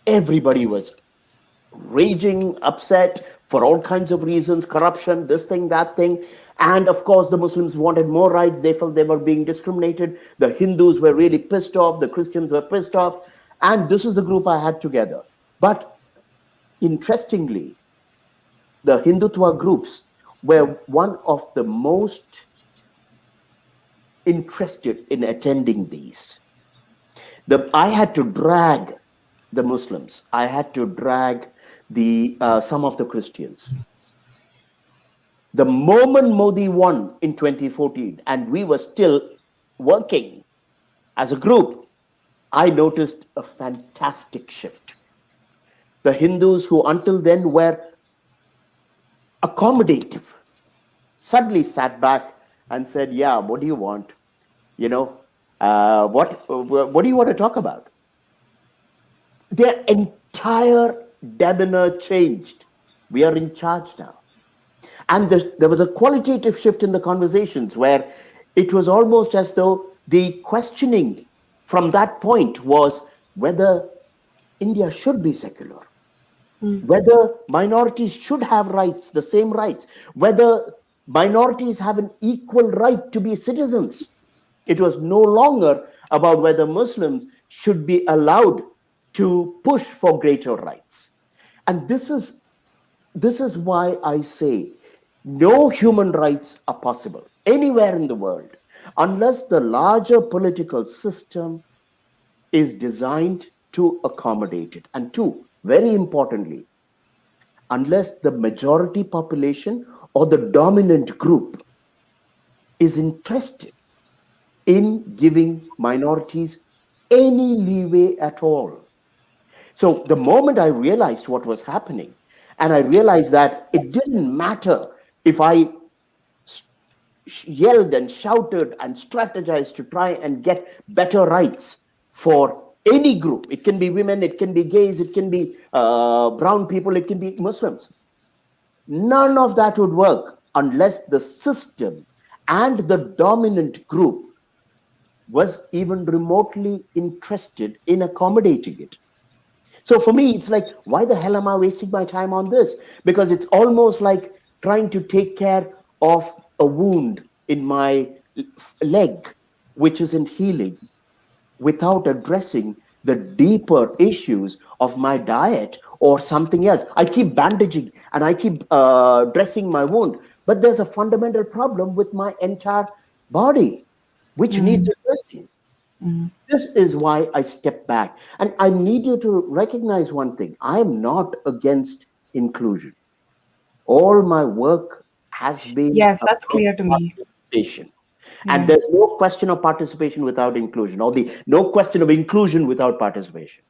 Speaker 1: Everybody was raging, upset for all kinds of reasons, corruption, this thing, that thing. And of course, the Muslims wanted more rights. They felt they were being discriminated. The Hindus were really pissed off. The Christians were pissed off. And this is the group I had together. But interestingly, the Hindutva groups were one of the most interested in attending these. I had to drag the Muslims. I had to drag some of the Christians. The moment Modi won in 2014, and we were still working as a group, I noticed a fantastic shift. The Hindus who until then were accommodative suddenly sat back and said, yeah, what do you want? What do you want to talk about? Their entire demeanor changed. We are in charge now. And there was a qualitative shift in the conversations where it was almost as though the questioning from that point was whether India should be secular, whether minorities should have rights, the same rights, whether minorities have an equal right to be citizens. It was no longer about whether Muslims should be allowed to push for greater rights. And this is why I say no human rights are possible anywhere in the world unless the larger political system is designed to accommodate it. And two, very importantly, unless the majority population or the dominant group is interested in giving minorities any leeway at all. So the moment I realized what was happening, and I realized that it didn't matter if I yelled and shouted and strategized to try and get better rights for any group. It can be women, it can be gays, it can be brown people, it can be Muslims. None of that would work unless the system and the dominant group was even remotely interested in accommodating it. So for me, it's like, why the hell am I wasting my time on this? Because it's almost like trying to take care of a wound in my leg, which isn't healing, without addressing the deeper issues of my diet or something else. I keep bandaging and I keep dressing my wound, but there's a fundamental problem with my entire body, which needs addressing. This is why I step back. And I need you to recognize one thing. I am not against inclusion. All my work has been
Speaker 2: Yes, that's clear to me.
Speaker 1: participation. And there's no question of participation without inclusion, or no question of inclusion without participation.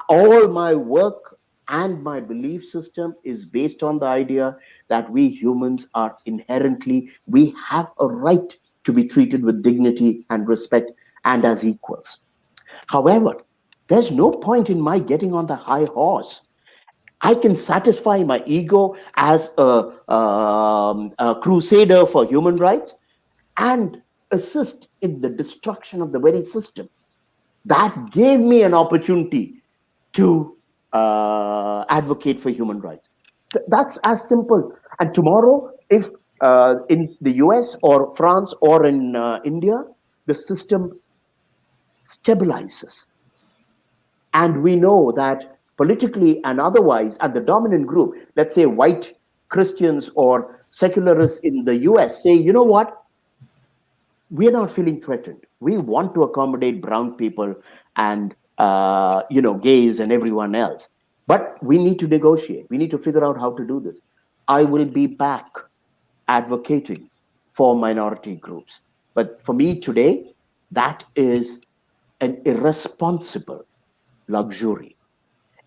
Speaker 1: All my work And my belief system is based on the idea that we humans are inherently, we have a right to be treated with dignity and respect and as equals. However, there's no point in my getting on the high horse. I can satisfy my ego as a crusader for human rights and assist in the destruction of the very system that gave me an opportunity to advocate for human rights. That's as simple. And tomorrow, if in the US or France or in India, the system stabilizes, and we know that politically and otherwise, and the dominant group, let's say white Christians or secularists in the US, say, you know what, we're not feeling threatened. We want to accommodate brown people and gays and everyone else, but we need to negotiate. We need to figure out how to do this. I will be back advocating for minority groups. But for me today, that is an irresponsible luxury.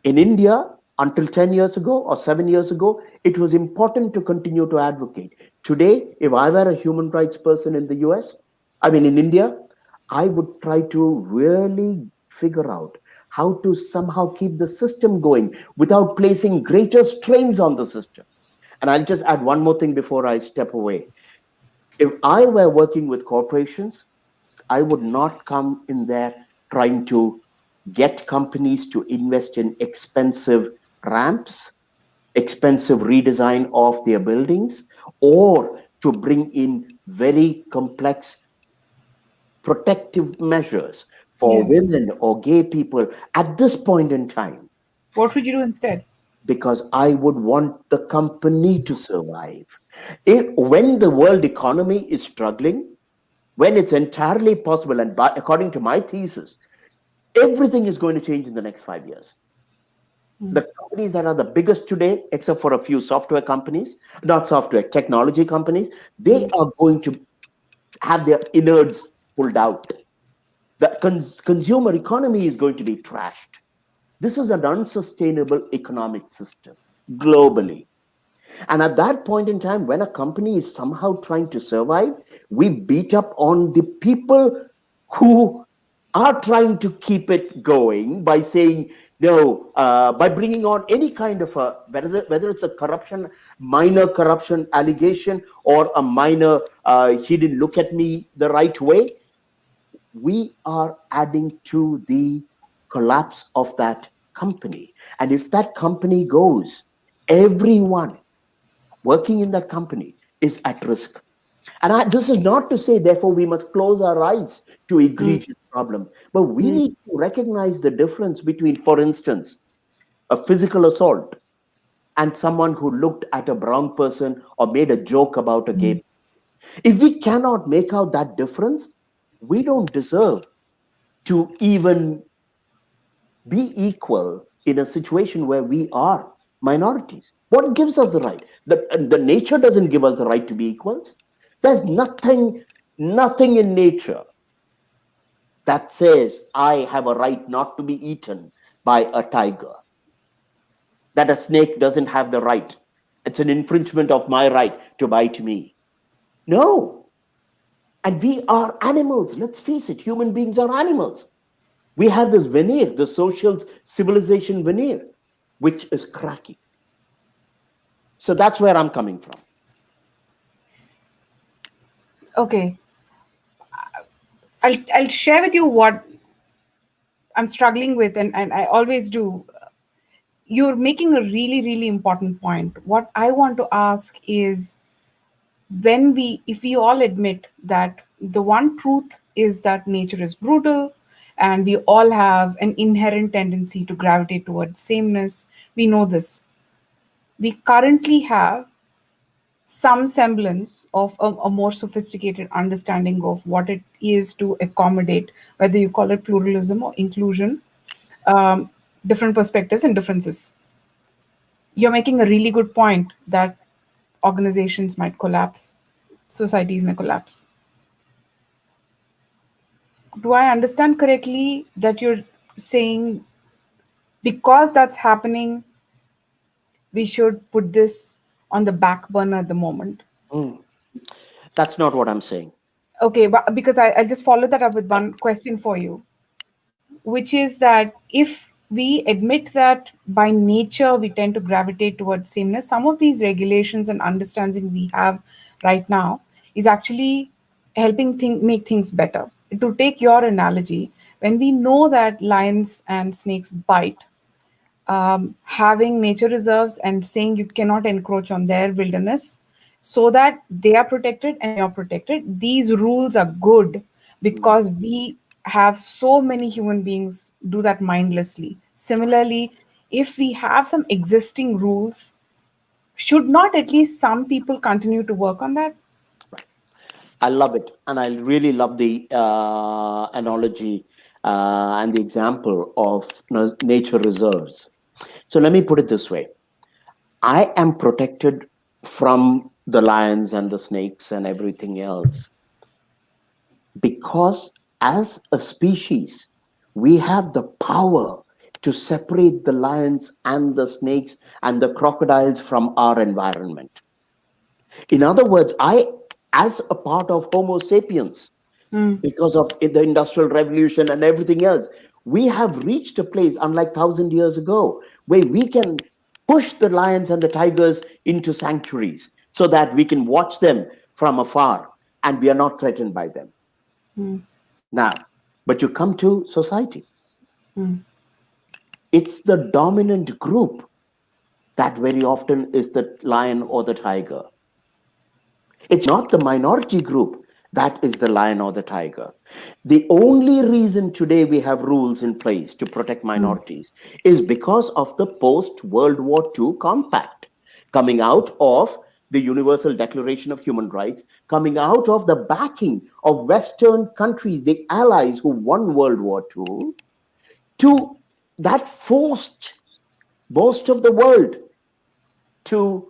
Speaker 1: In India, until 10 years ago or 7 years ago, it was important to continue to advocate. Today, if I were a human rights person in the US, I mean in India, I would try to really figure out how to somehow keep the system going without placing greater strains on the system. And I'll just add one more thing before I step away. If I were working with corporations, I would not come in there trying to get companies to invest in expensive ramps, expensive redesign of their buildings, or to bring in very complex protective measures for
Speaker 2: Yes.
Speaker 1: women or gay people at this point in time,
Speaker 2: What would you do instead?
Speaker 1: because I would want the company to survive. When the world economy is struggling, when it's entirely possible, and according to my thesis, everything is going to change in the next 5 years. The companies that are the biggest today, except for a few software companies, not software, technology companies, they are going to have their innards pulled out. The consumer economy is going to be trashed. This is an unsustainable economic system globally. And at that point in time, when a company is somehow trying to survive, we beat up on the people who are trying to keep it going by saying, no, by bringing on any kind of a, whether it's a corruption, minor corruption allegation, or a minor, he didn't look at me the right way, we are adding to the collapse of that company. And if that company goes, everyone working in that company is at risk. And this is not to say, therefore, we must close our eyes to
Speaker 2: Mm.
Speaker 1: egregious problems, but we
Speaker 2: Mm.
Speaker 1: need to recognize the difference between, for instance, a physical assault and someone who looked at a brown person or made a joke about a gay. If we cannot make out that difference, we don't deserve to even be equal in a situation where we are minorities. What gives us the right? The nature doesn't give us the right to be equals. There's nothing in nature that says I have a right not to be eaten by a tiger, that a snake doesn't have the right. It's an infringement of my right to bite me. No. And we are animals. Let's face it, human beings are animals. We have this veneer, the social civilization veneer, which is cracking. So that's where I'm coming from.
Speaker 2: Okay. I'll share with you what I'm struggling with, and I always do. You're making a really, really important point. What I want to ask is, if we all admit that the one truth is that nature is brutal, and we all have an inherent tendency to gravitate towards sameness, we know this. We currently have some semblance of a more sophisticated understanding of what it is to accommodate, whether you call it pluralism or inclusion, um, different perspectives and differences. You're making a really good point that organizations might collapse, societies may collapse. Do I understand correctly that you're saying because that's happening, we should put this on the back burner at the moment?
Speaker 1: Mm. That's not what I'm saying.
Speaker 2: Okay, but because I'll just follow that up with one question for you, which is that if we admit that by nature we tend to gravitate towards sameness, some of these regulations and understanding we have right now is actually helping make things better. To take your analogy, when we know that lions and snakes bite, having nature reserves and saying you cannot encroach on their wilderness so that they are protected and you're protected. These rules are good
Speaker 1: Mm.
Speaker 2: because we have so many human beings do that mindlessly. Similarly, if we have some existing rules, should not at least some people continue to work on that?
Speaker 1: I love it, and I really love the analogy and the example of nature reserves. So let me put it this way: I am protected from the lions and the snakes and everything else because, as a species, we have the power to separate the lions and the snakes and the crocodiles from our environment. In other words, as a part of Homo sapiens,
Speaker 2: Mm,
Speaker 1: because of the industrial revolution and everything else, we have reached a place, unlike 1,000 years ago, where we can push the lions and the tigers into sanctuaries so that we can watch them from afar and we are not threatened by them.
Speaker 2: mm,
Speaker 1: Now, but you come to society,
Speaker 2: mm,
Speaker 1: it's the dominant group that very often is the lion or the tiger. It's not the minority group that is the lion or the tiger. The only reason today we have rules in place to protect
Speaker 2: mm,
Speaker 1: minorities is because of the post World War II compact coming out of the Universal Declaration of Human Rights, coming out of the backing of Western countries, the allies who won World War II, to that forced most of the world to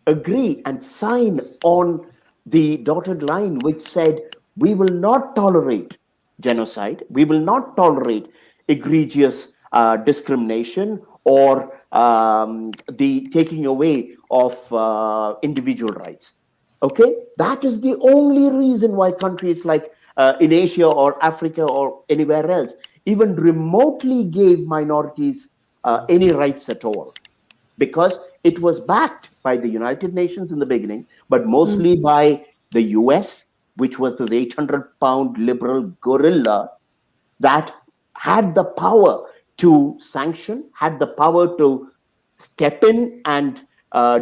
Speaker 1: agree and sign on the dotted line which said we will not tolerate genocide, we will not tolerate egregious discrimination or the taking away of individual rights. Okay, that is the only reason why countries like in Asia or Africa or anywhere else even remotely gave minorities any rights at all, because it was backed by the United Nations in the beginning, but
Speaker 2: mm,
Speaker 1: mostly by the US, which was this 800-pound liberal gorilla that had the power to sanction, had the power to step in and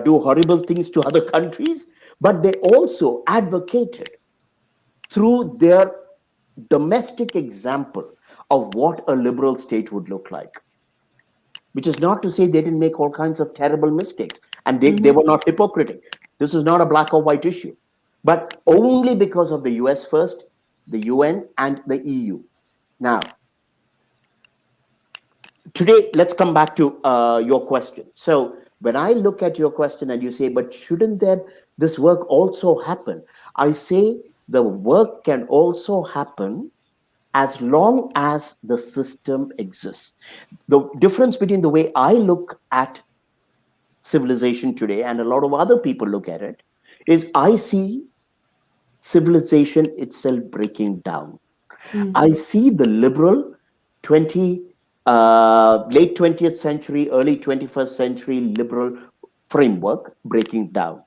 Speaker 1: do horrible things to other countries, but they also advocated through their domestic example of what a liberal state would look like, which is not to say they didn't make all kinds of terrible mistakes and they
Speaker 2: mhm.
Speaker 1: were not hypocritic. This is not a black or white issue, but only because of the US first, the UN, and the EU. Now, today, let's come back to your question. So, when I look at your question and you say, but shouldn't there this work also happen? I say the work can also happen as long as the system exists. The difference between the way I look at civilization today and a lot of other people look at it is I see civilization itself breaking down.
Speaker 2: Mm,
Speaker 1: I see the liberal 20 late 20th century, early 21st century liberal framework breaking down.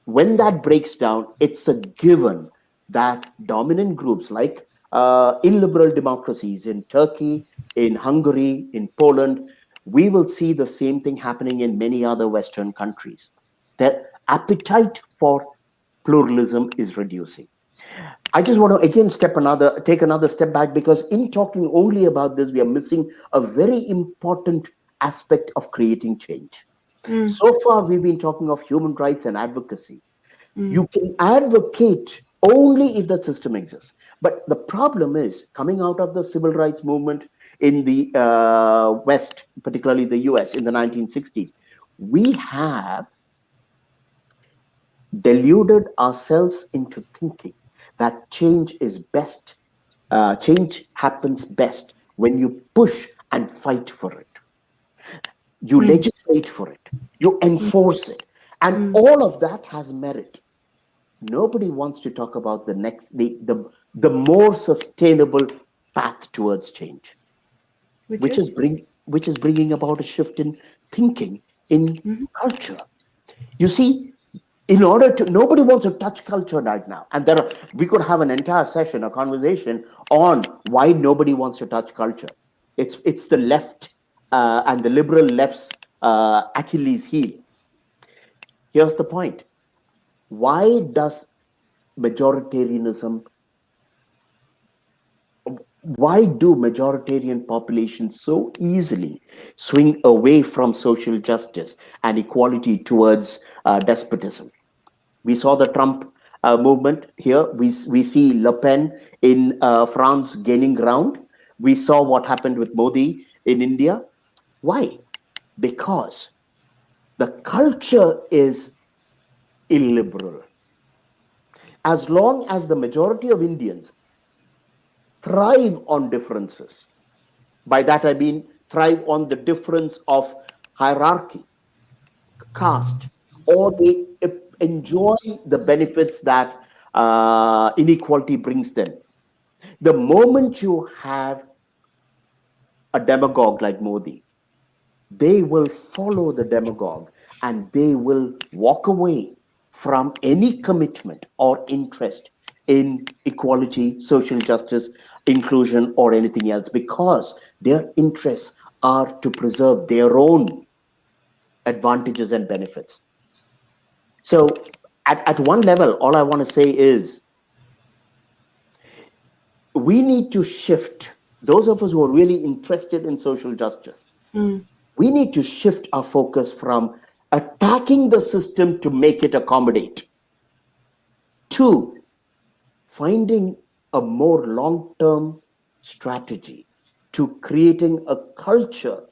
Speaker 1: When that breaks down, it's a given that dominant groups like illiberal democracies in Turkey, in Hungary, in Poland, we will see the same thing happening in many other Western countries. The appetite for pluralism is reducing. I just want to again take another step back, because in talking only about this, we are missing a very important aspect of creating change.
Speaker 2: mm,
Speaker 1: So far, we've been talking of human rights and advocacy.
Speaker 2: mm,
Speaker 1: You can advocate only if that system exists. But the problem is, coming out of the civil rights movement in the West, particularly the US in the 1960s, we have deluded ourselves into thinking that change happens best when you push and fight for it. You
Speaker 2: Mm,
Speaker 1: legislate for it, you
Speaker 2: mm,
Speaker 1: enforce it, and
Speaker 2: mm.
Speaker 1: all of that has merit. Nobody wants to talk about the more sustainable path towards change,
Speaker 2: Which is?
Speaker 1: which is bringing about a shift in thinking, in
Speaker 2: Mhm.
Speaker 1: culture. You see, in order to nobody wants to touch culture right now, and we could have an entire session, a conversation on why nobody wants to touch culture. It's the left, and the liberal left's Achilles heel. Here's the point: why does majoritarianism why do majoritarian populations so easily swing away from social justice and equality towards despotism? We saw the Trump movement here. We see Le Pen in France gaining ground. We saw what happened with Modi in India. Why? Because the culture is illiberal. As long as the majority of Indians thrive on differences, by that I mean thrive on the difference of hierarchy, caste, or they enjoy the benefits that inequality brings them. The moment you have a demagogue like Modi, they will follow the demagogue and they will walk away from any commitment or interest in equality, social justice, inclusion, or anything else because their interests are to preserve their own advantages and benefits. So, at one level, all I want to say is we need to shift, those of us who are really interested in social justice,
Speaker 2: Mm.
Speaker 1: we need to shift our focus from attacking the system to make it accommodate to finding a more long term strategy to creating a culture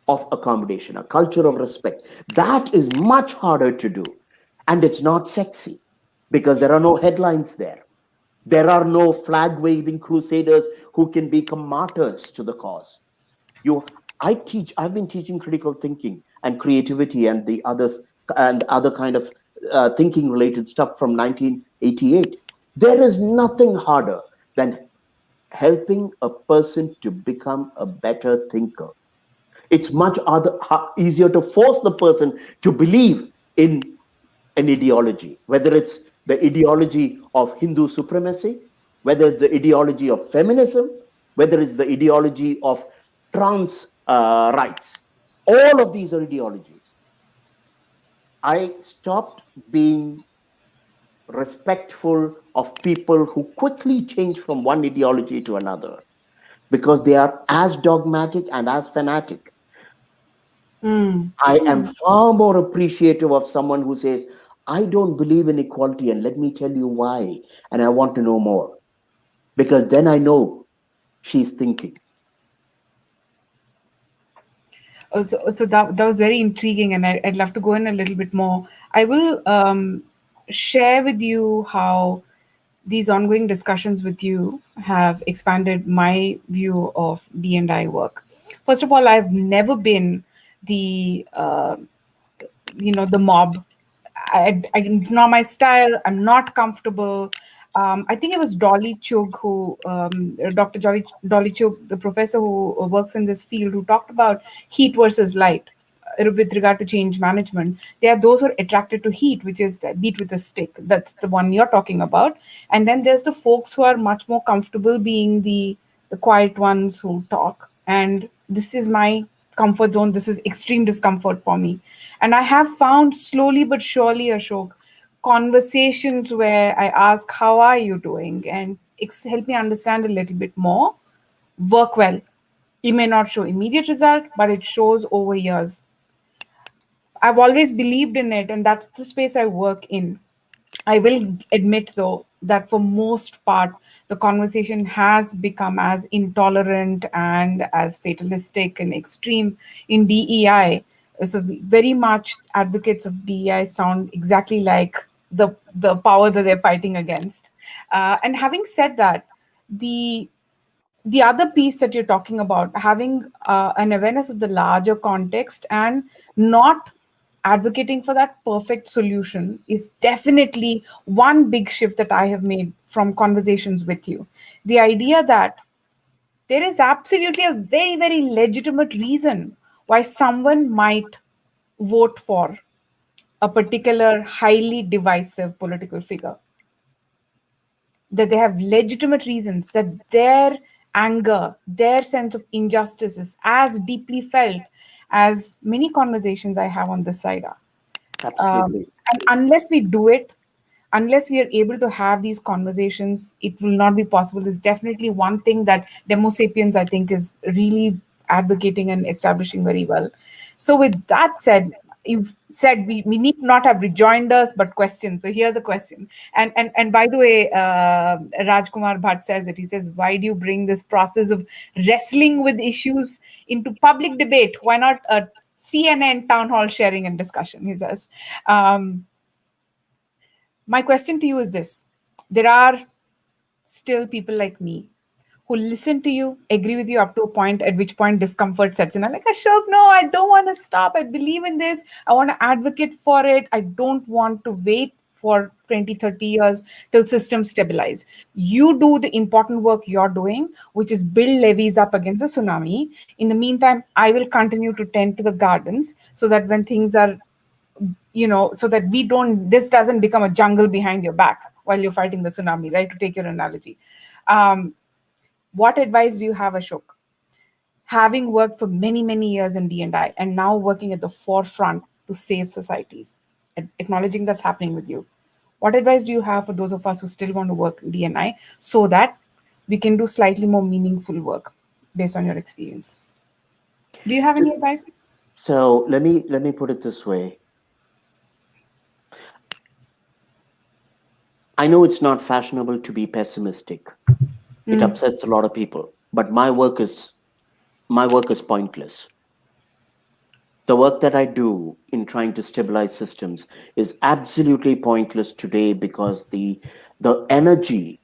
Speaker 1: of accommodation, a culture of respect. That is much harder to do. And it's not sexy because there are no headlines there. There are no flag waving crusaders who can become martyrs to the cause. You, I've been teaching critical thinking and creativity and the others and other kind of thinking related stuff from 1988. There is nothing harder than helping a person to become a better thinker. It's much easier to force the person to believe in an ideology, whether it's the ideology of Hindu supremacy, whether it's the ideology of feminism, whether it's the ideology of trans rights. All of these are ideologies. I stopped being respectful of people who quickly change from one ideology to another because they are as dogmatic and as fanatic.
Speaker 2: Mm.
Speaker 1: I am
Speaker 2: Mm.
Speaker 1: far more appreciative of someone who says, I don't believe in equality, and let me tell you why, and I want to know more. Because then I know she's thinking.
Speaker 2: So that was very intriguing, and I'd love to go in a little bit more. I will share with you how these ongoing discussions with you have expanded my view of D&I work. First of all, I've never been the the mob. It's not my style. I'm not comfortable. I think it was Dolly Chugh who, Dr. Dolly Chugh, the professor who works in this field, who talked about heat versus light with regard to change management. There are those who are attracted to heat, which is beat with a stick. That's the one you're talking about. And then there's the folks who are much more comfortable being the quiet ones who talk. And this is my comfort zone. This is extreme discomfort for me. And I have found slowly but surely, Ashok, conversations where I ask, how are you doing? And help me understand a little bit more, work well. It may not show immediate result, but it shows over years. I've always believed in it, and that's the space I work in. I will admit, though, that for most part, the conversation has become as intolerant and as fatalistic and extreme in DEI. So, very much advocates of DEI sound exactly like the power that they're fighting against. And having said that, the the other piece that you're talking about, having an awareness of the larger context and not advocating for that perfect solution, is definitely one big shift that I have made from conversations with you. The idea that there is absolutely a very, very legitimate reason why someone might vote for a particular highly divisive political figure, that they have legitimate reasons, that their anger, their sense of injustice is as deeply felt as many conversations I have on this side are.
Speaker 1: Absolutely.
Speaker 2: And unless we do it, unless we are able to have these conversations, it will not be possible. There's definitely one thing that Demo Sapiens, I think, is really advocating and establishing very well. So, with that said, you've said we need not have rejoined us, but questions. So here's a question. And by the way, Rajkumar Bhatt says it. He says, "Why do you bring this process of wrestling with issues into public debate? Why not a CNN town hall sharing and discussion?" He says. Um, my question to you is this: there are still people like me who listen to you, agree with you up to a point, at which point discomfort sets in. I'm like, Ashok, no, I don't want to stop. I believe in this. I want to advocate for it. I don't want to wait for 20, 30 years till systems stabilize. You do the important work you're doing, which is build levees up against the tsunami. In the meantime, I will continue to tend to the gardens so that when things are, so that we don't, this doesn't become a jungle behind your back while you're fighting the tsunami, right? To take your analogy. Um, what advice do you have, Ashok? Having worked for many, many years in D&I and now working at the forefront to save societies, acknowledging that's happening with you, what advice do you have for those of us who still want to work in D&I so that we can do slightly more meaningful work based on your experience? Do you have
Speaker 1: So,
Speaker 2: any advice?
Speaker 1: so let me put it this way. I know it's not fashionable to be pessimistic. It
Speaker 2: Mm,
Speaker 1: upsets a lot of people, but my work is pointless. The work that I do in trying to stabilize systems is absolutely pointless today because the energy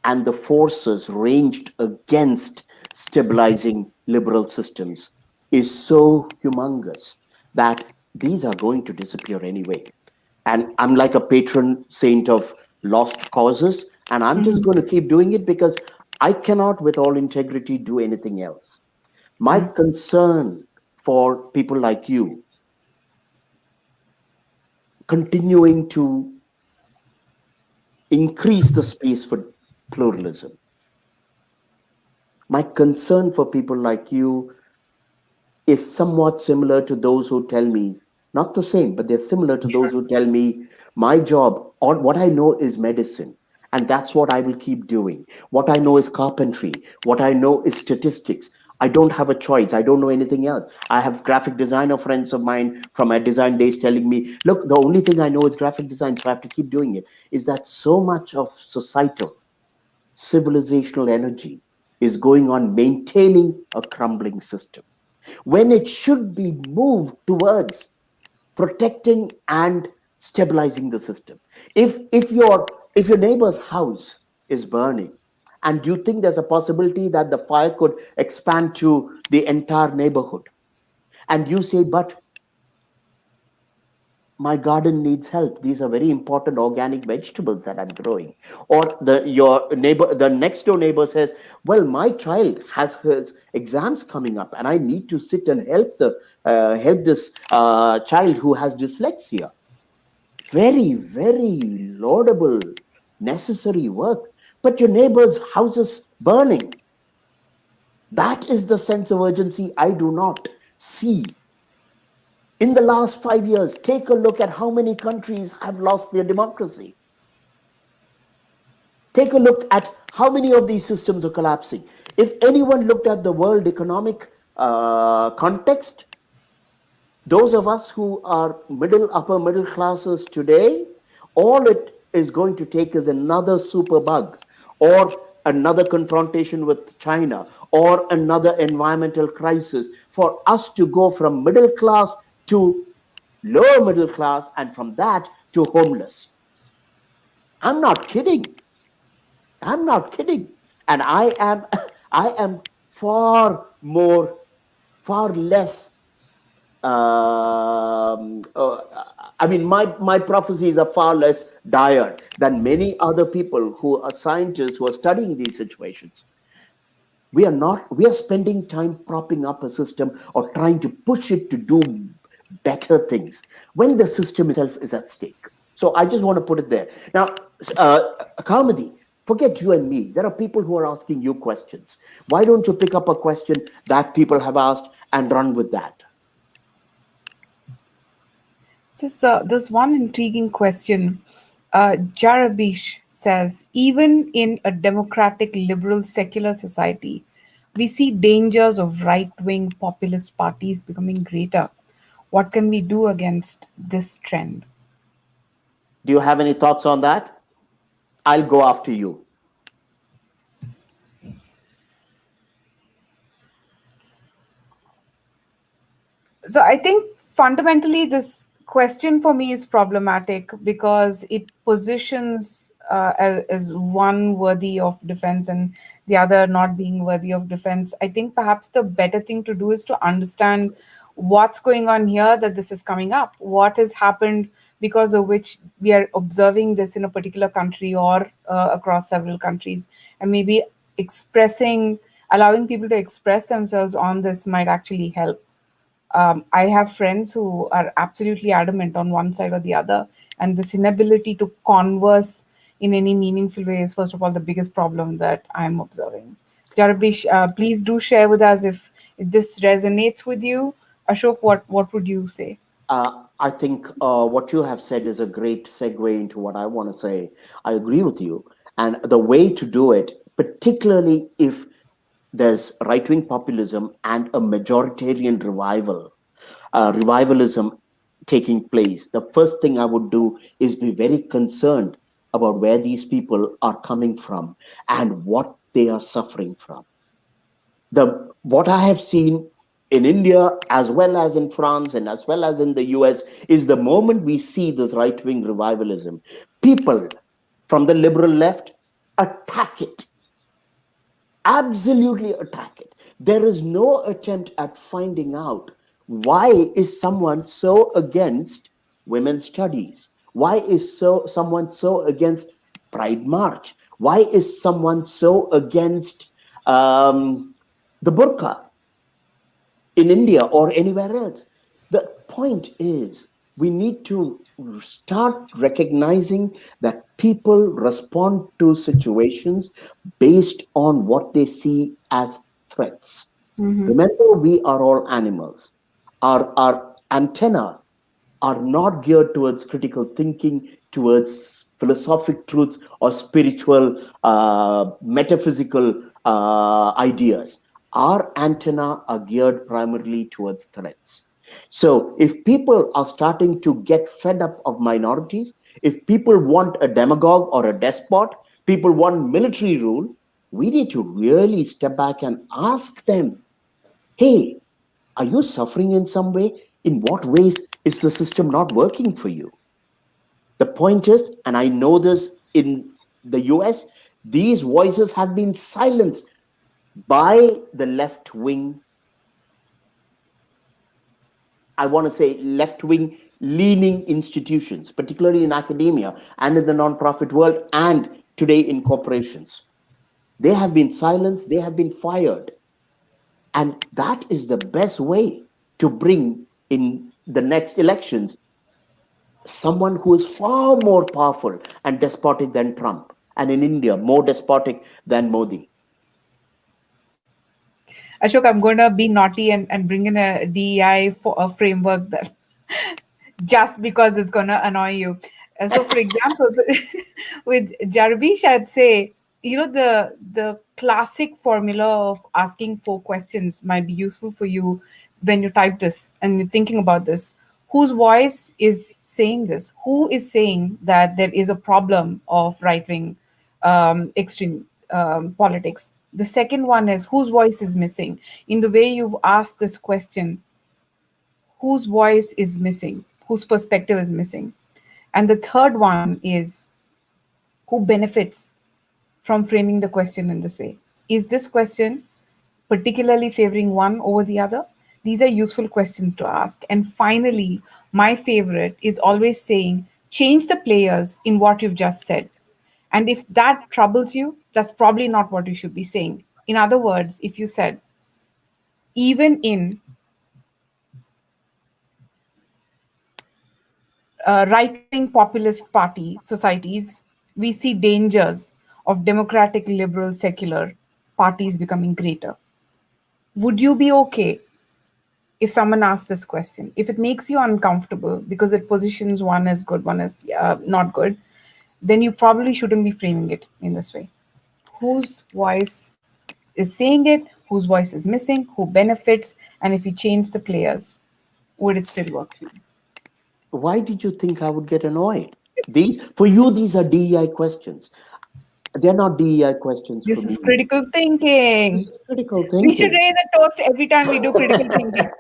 Speaker 1: and the forces ranged against stabilizing liberal systems is so humongous that these are going to disappear anyway. And I'm like a patron saint of lost causes, and I'm just
Speaker 2: mhm,
Speaker 1: going to keep doing it because I cannot, with all integrity, do anything else. My
Speaker 2: mm,
Speaker 1: concern for people like you continuing to increase the space for pluralism. My concern for people like you is somewhat similar to those who tell me, not the same, but they're similar to those
Speaker 2: sure.
Speaker 1: who tell me my job or what I know is medicine. And that's what I will keep doing. What I know is carpentry. What I know is statistics. I don't have a choice. I don't know anything else. I have graphic designer friends of mine from my design days telling me, look, the only thing I know is graphic design, so I have to keep doing it. Is that so much of societal, civilizational energy is going on maintaining a crumbling system when it should be moved towards protecting and stabilizing the system. If your neighbor's house is burning and you think there's a possibility that the fire could expand to the entire neighborhood, and you say, but my garden needs help, these are very important organic vegetables that I'm growing, or the next door neighbor says, well, my child has his exams coming up and I need to sit and help this child who has dyslexia. Very, very laudable, necessary work, but your neighbor's house is burning. That is the sense of urgency I do not see. In the last 5 years, take a look at how many countries have lost their democracy. Take a look at how many of these systems are collapsing. If anyone looked at the world economic context, those of us who are upper middle classes today, all it is going to take is another super bug, or another confrontation with China, or another environmental crisis for us to go from middle class to lower middle class, and from that to homeless. I'm not kidding. I'm not kidding. And I am far more, far less. I mean, my prophecies are far less dire than many other people who are scientists who are studying these situations. We are not, we are spending time propping up a system or trying to push it to do better things when the system itself is at stake. So I just want to put it there. Now, uh, Kaumudi, forget you and me. There are people who are asking you questions. Why don't you pick up a question that people have asked and run with that?
Speaker 2: There's one intriguing question. Jarabish says, even in a democratic, liberal, secular society, we see dangers of right wing populist parties becoming greater. What can we do against this trend?
Speaker 1: Do you have any thoughts on that? I'll go after you.
Speaker 2: So I think fundamentally this question for me is problematic because it positions as one worthy of defense and the other not being worthy of defense. I think perhaps the better thing to do is to understand what's going on here that this is coming up, what has happened because of which we are observing this in a particular country or across several countries, and maybe expressing, allowing people to express themselves on this might actually help. I have friends who are absolutely adamant on one side or the other, and this inability to converse in any meaningful way is, first of all, the biggest problem that I'm observing. Jarabish, please do share with us if this resonates with you. Ashok, what would you say?
Speaker 1: I think what you have said is a great segue into what I want to say. I agree with you. And the way to do it, particularly if there's right wing populism and a majoritarian revivalism taking place, the first thing I would do is be very concerned about where these people are coming from and what they are suffering from. The what I have seen in India as well as in France and as well as in the US is the moment we see this right wing revivalism, people from the liberal left attack it, absolutely attack it. There is no attempt at finding out why is someone so against women's studies? Why is someone so against Pride March? Why is someone so against the burqa in India or anywhere else? The point is, we need to start recognizing that people respond to situations based on what they see as threats.
Speaker 2: Mm-hmm.
Speaker 1: Remember, we are all animals. Our antenna are not geared towards critical thinking, towards philosophic truths or spiritual, metaphysical ideas. Our antenna are geared primarily towards threats. So, if people are starting to get fed up of minorities, if people want a demagogue or a despot, people want military rule, we need to really step back and ask them, hey, are you suffering in some way? In what ways is the system not working for you? The point is, and I know this in the US, these voices have been silenced by the left wing, I want to say left wing leaning institutions, particularly in academia and in the nonprofit world and today in corporations. They have been silenced, they have been fired. And that is the best way to bring in the next elections someone who is far more powerful and despotic than Trump, and in India, more despotic than Modi.
Speaker 2: Ashok, I'm going to be naughty and bring in a DEI for a framework that just because it's going to annoy you. So, for example, with Jarvish, I'd say, the classic formula of asking four questions might be useful for you when you type this and you're thinking about this. Whose voice is saying this? Who is saying that there is a problem of right wing extreme politics? The second one is whose voice is missing. In the way you've asked this question, whose voice is missing, whose perspective is missing. And the third one is who benefits from framing the question in this way. Is this question particularly favoring one over the other? These are useful questions to ask. And finally, my favorite is always saying, change the players in what you've just said. And if that troubles you, that's probably not what you should be saying. In other words, if you said, even in right wing populist party societies, we see dangers of democratic, liberal, secular parties becoming greater. Would you be okay if someone asks this question? If it makes you uncomfortable because it positions one as good, one as not good, then you probably shouldn't be framing it in this way. Whose voice is saying it? Whose voice is missing? Who benefits? And if you change the players, would it still work for you?
Speaker 1: Why did you think I would get annoyed? These for you, these are DEI questions. They're not DEI questions for
Speaker 2: This is
Speaker 1: me.
Speaker 2: critical
Speaker 1: This
Speaker 2: thinking.
Speaker 1: is critical
Speaker 2: We should
Speaker 1: thinking.
Speaker 2: raise a toast every time we do critical thinking.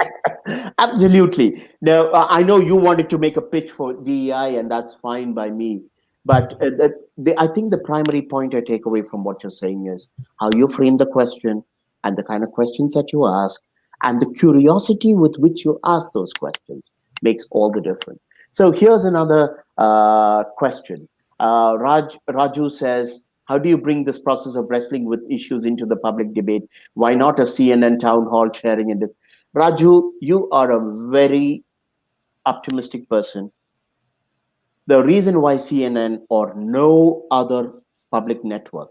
Speaker 1: Absolutely. Now, I know you wanted to make a pitch for DEI, and that's fine by me. But I think the primary point I take away from what you're saying is how you frame the question and the kind of questions that you ask and the curiosity with which you ask those questions makes all the difference. So here's another question. Raju says, how do you bring this process of wrestling with issues into the public debate? Why not a CNN town hall sharing in this? Raju, you are a very optimistic person. The reason why CNN or no other public network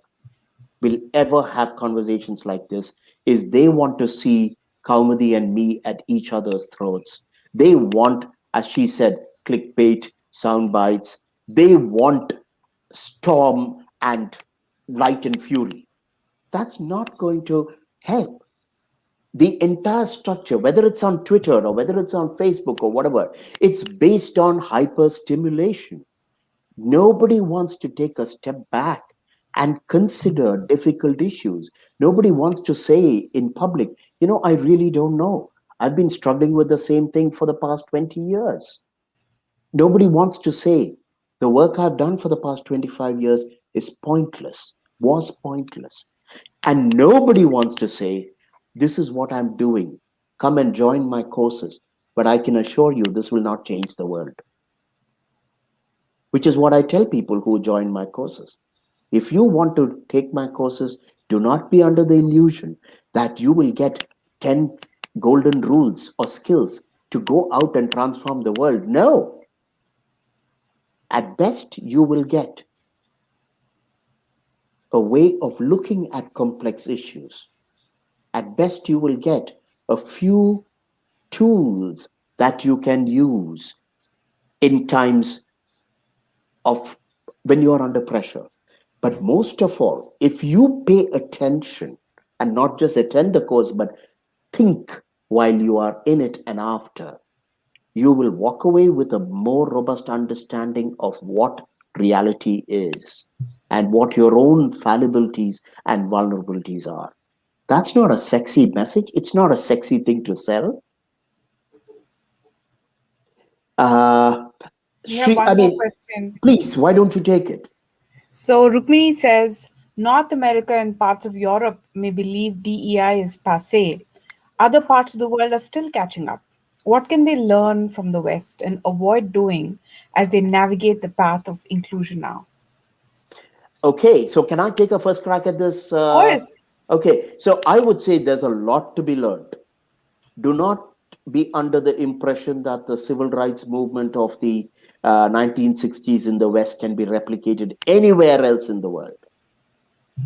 Speaker 1: will ever have conversations like this is they want to see Kaumudi and me at each other's throats. They want, as she said, clickbait, sound bites. They want storm and light and fury. That's not going to help. The entire structure, whether it's on Twitter or whether it's on Facebook or whatever, it's based on hyper stimulation. Nobody wants to take a step back and consider difficult issues. Nobody wants to say in public, I really don't know. I've been struggling with the same thing for the past 20 years. Nobody wants to say the work I've done for the past 25 years is pointless, was pointless. And nobody wants to say, this is what I'm doing. Come and join my courses. But I can assure you, this will not change the world, which is what I tell people who join my courses. If you want to take my courses, do not be under the illusion that you will get 10 golden rules or skills to go out and transform the world. No. At best, you will get a way of looking at complex issues. At best, you will get a few tools that you can use in times of when you are under pressure. But most of all, if you pay attention and not just attend the course, but think while you are in it and after, you will walk away with a more robust understanding of what reality is and what your own fallibilities and vulnerabilities are. That's not a sexy message. It's not a sexy thing to sell. Uh,
Speaker 2: We have
Speaker 1: I
Speaker 2: one more
Speaker 1: mean,
Speaker 2: question.
Speaker 1: please, why don't you take it?
Speaker 2: So Rukmini says North America and parts of Europe may believe DEI is passe. Other parts of the world are still catching up. What can they learn from the West and avoid doing as they navigate the path of inclusion now?
Speaker 1: Okay, so can I take a first crack at this?
Speaker 2: Of course.
Speaker 1: Okay, so I would say there's a lot to be learned. Do not be under the impression that the civil rights movement of the 1960s in the West can be replicated anywhere else in the world.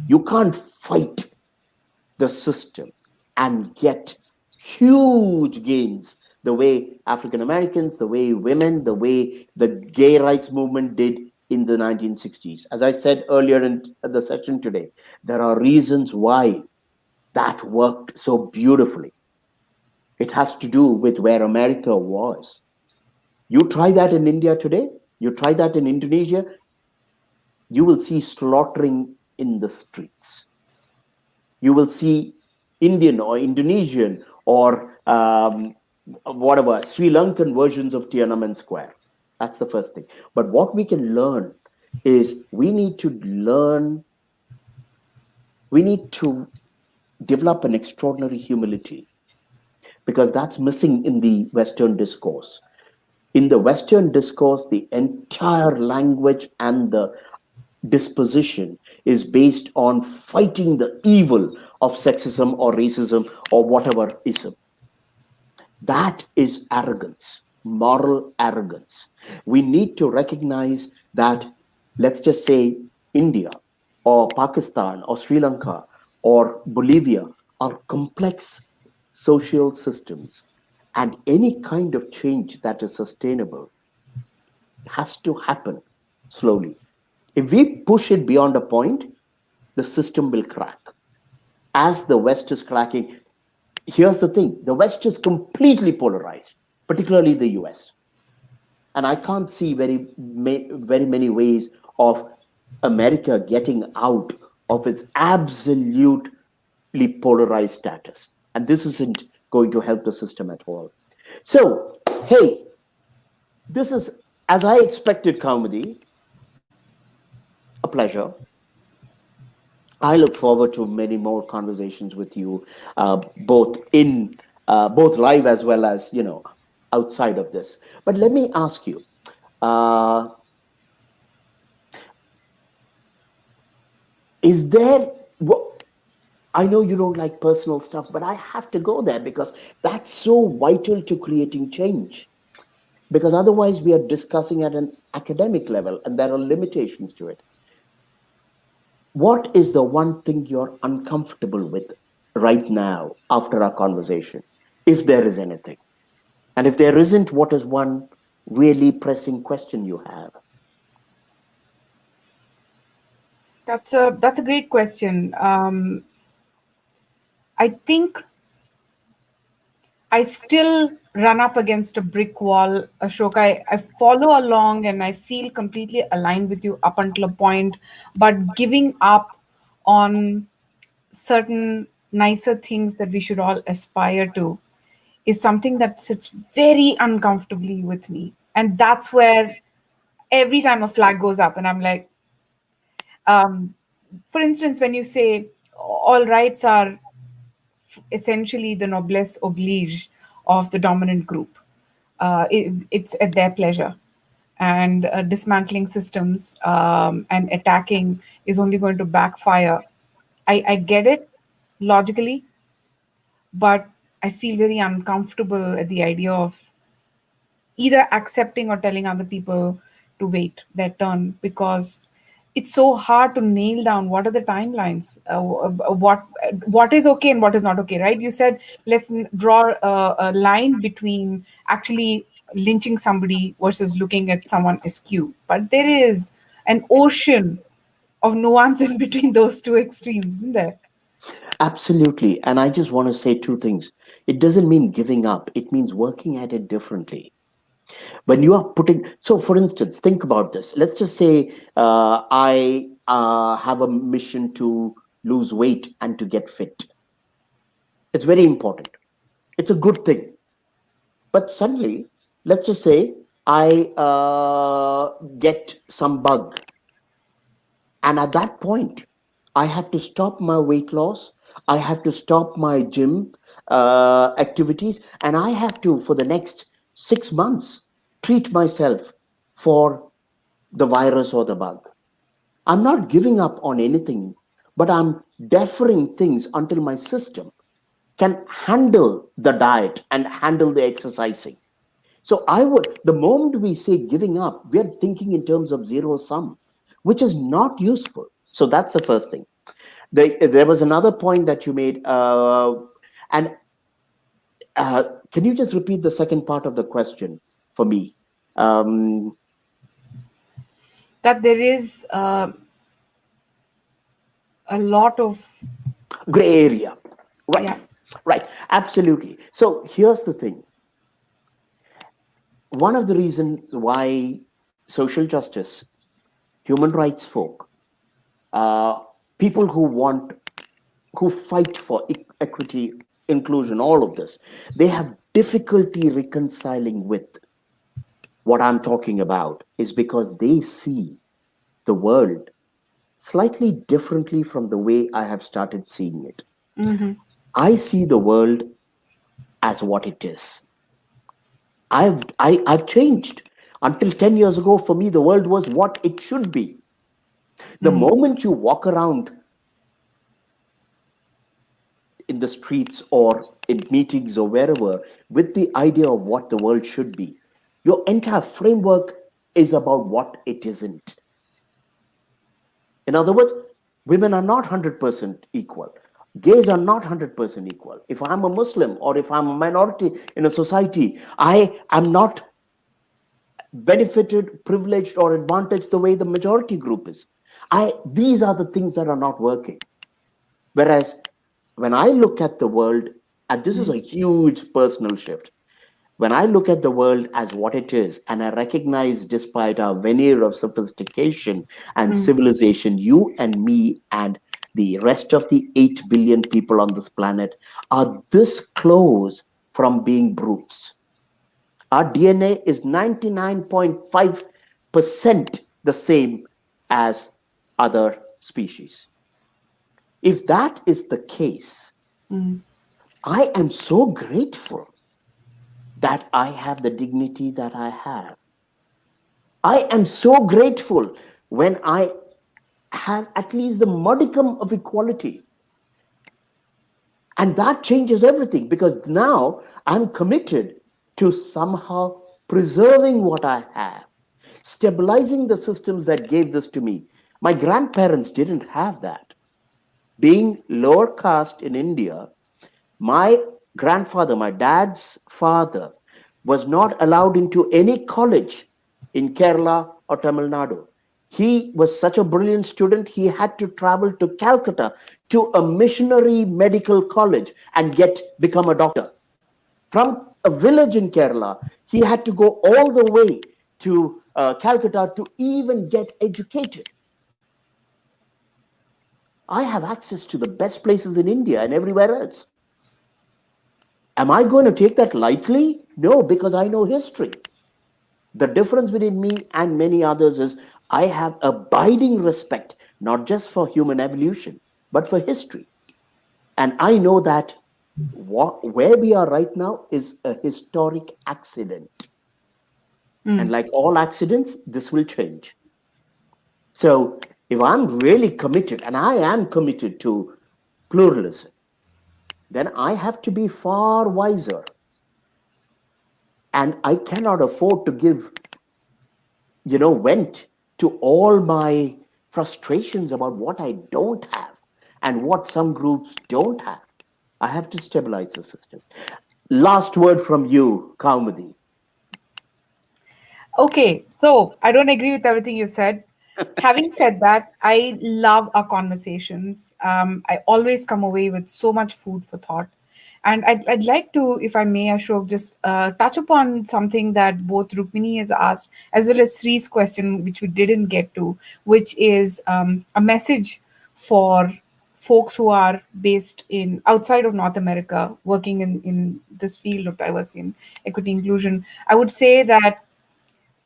Speaker 1: You can't fight the system and get huge gains the way African Americans, the way women, the way the gay rights movement did in the 1960s. As I said earlier in the session today, there are reasons why that worked so beautifully. It has to do with where America was. You try that in India today, you try that in Indonesia, you will see slaughtering in the streets. You will see Indian or Indonesian or whatever, Sri Lankan versions of Tiananmen Square. That's the first thing. But what we can learn is we need to develop an extraordinary humility, because that's missing in the Western discourse. In the Western discourse, the entire language and the disposition is based on fighting the evil of sexism or racism or whatever ism. That is arrogance, moral arrogance. We need to recognize that, let's just say, India or Pakistan or Sri Lanka or Bolivia are complex social systems. And any kind of change that is sustainable has to happen slowly. If we push it beyond a point, the system will crack. As the West is cracking, here's the thing, the West is completely polarized, particularly the US. And I can't see very many ways of America getting out of its absolutely polarized status. And this isn't going to help the system at all. So, hey, this is, as I expected, Kaumudi, a pleasure. I look forward to many more conversations with you, both in both live as well as outside of this. But let me ask you: uh, is there? I know you don't like personal stuff, but I have to go there because that's so vital to creating change. Because otherwise, we are discussing at an academic level, and there are limitations to it. What is the one thing you're uncomfortable with right now after our conversation, if there is anything? And if there isn't, what is one really pressing question you have?
Speaker 2: That's a great question. I think I still run up against a brick wall, Ashok. I follow along and I feel completely aligned with you up until a point, but giving up on certain nicer things that we should all aspire to is something that sits very uncomfortably with me. And that's where every time a flag goes up, and I'm like, um, for instance, when you say all rights are essentially the noblesse oblige of the dominant group, it's at their pleasure. And dismantling systems and attacking is only going to backfire. I get it logically, but I feel very uncomfortable at the idea of either accepting or telling other people to wait their turn, because it's so hard to nail down what are the timelines, what is okay and what is not okay, right? You said let's draw a line between actually lynching somebody versus looking at someone askew, but there is an ocean of nuance in between those two extremes, isn't there?
Speaker 1: Absolutely. And I just want to say two things. It doesn't mean giving up, it means working at it differently. When you are putting, so for instance, think about this. Let's just say I have a mission to lose weight and to get fit. It's very important. It's a good thing. But suddenly, let's just say I get some bug. And at that point, I have to stop my weight loss. I have to stop my gym activities. And I have to, for the next 6 months, treat myself for the virus or the bug. I'm not giving up on anything, but I'm deferring things until my system can handle the diet and handle the exercising. So the moment we say giving up, we're thinking in terms of zero sum, which is not useful. So that's the first thing. There was another point that you made, and can you just repeat the second part of the question for me? Um,
Speaker 2: That there is a lot of,
Speaker 1: Gray area. Right,
Speaker 2: yeah.
Speaker 1: right, absolutely. So here's the thing. One of the reasons why social justice, human rights folk, uh, people who fight for equity, inclusion, all of this, they have difficulty reconciling with what I'm talking about, is because they see the world slightly differently from the way I have started seeing it.
Speaker 2: Mm-hmm.
Speaker 1: I see the world as what it is. I've changed. Until 10 years ago, for me, the world was what it should be. The
Speaker 2: Mm.
Speaker 1: moment you walk around in the streets or in meetings or wherever with the idea of what the world should be, your entire framework is about what it isn't. In other words, women are not 100% equal. Gays are not 100% equal. If I'm a Muslim or if I'm a minority in a society, I am not benefited, privileged, or advantaged the way the majority group is. These are the things that are not working. Whereas when I look at the world, and this is
Speaker 2: Mm.
Speaker 1: a huge personal shift, when I look at the world as what it is, and I recognize despite our veneer of sophistication and
Speaker 2: Mm.
Speaker 1: civilization, you and me and the rest of the 8 billion people on this planet are this close from being brutes. Our DNA is 99.5% the same as other species. If that is the case,
Speaker 2: Mm.
Speaker 1: I am so grateful that I have the dignity that I have. I am so grateful when I have at least the modicum of equality. And that changes everything because now I'm committed to somehow preserving what I have, stabilizing the systems that gave this to me. My grandparents didn't have that. Being lower caste in India, my grandfather, my dad's father, was not allowed into any college in Kerala or Tamil Nadu. He was such a brilliant student, he had to travel to Calcutta to a missionary medical college and get become a doctor. From a village in Kerala, he had to go all the way to Calcutta to even get educated. I have access to the best places in India and everywhere else. Am I going to take that lightly? No, because I know history. The difference between me and many others is I have abiding respect, not just for human evolution, but for history. And I know that where we are right now is a historic accident. And
Speaker 2: Mm.
Speaker 1: like all accidents, this will change. So if I'm really committed, and I am committed to pluralism, then I have to be far wiser. And I cannot afford to give, vent to all my frustrations about what I don't have and what some groups don't have. I have to stabilize the system. Last word from you, Kaumudi.
Speaker 2: Okay, so I don't agree with everything you said. Having said that, I love our conversations. I always come away with so much food for thought. And I'd like to, if I may, Ashok, just touch upon something that both Rukmini has asked, as well as Sri's question, which we didn't get to, which is a message for folks who are based in outside of North America, working in this field of diversity and equity inclusion. I would say that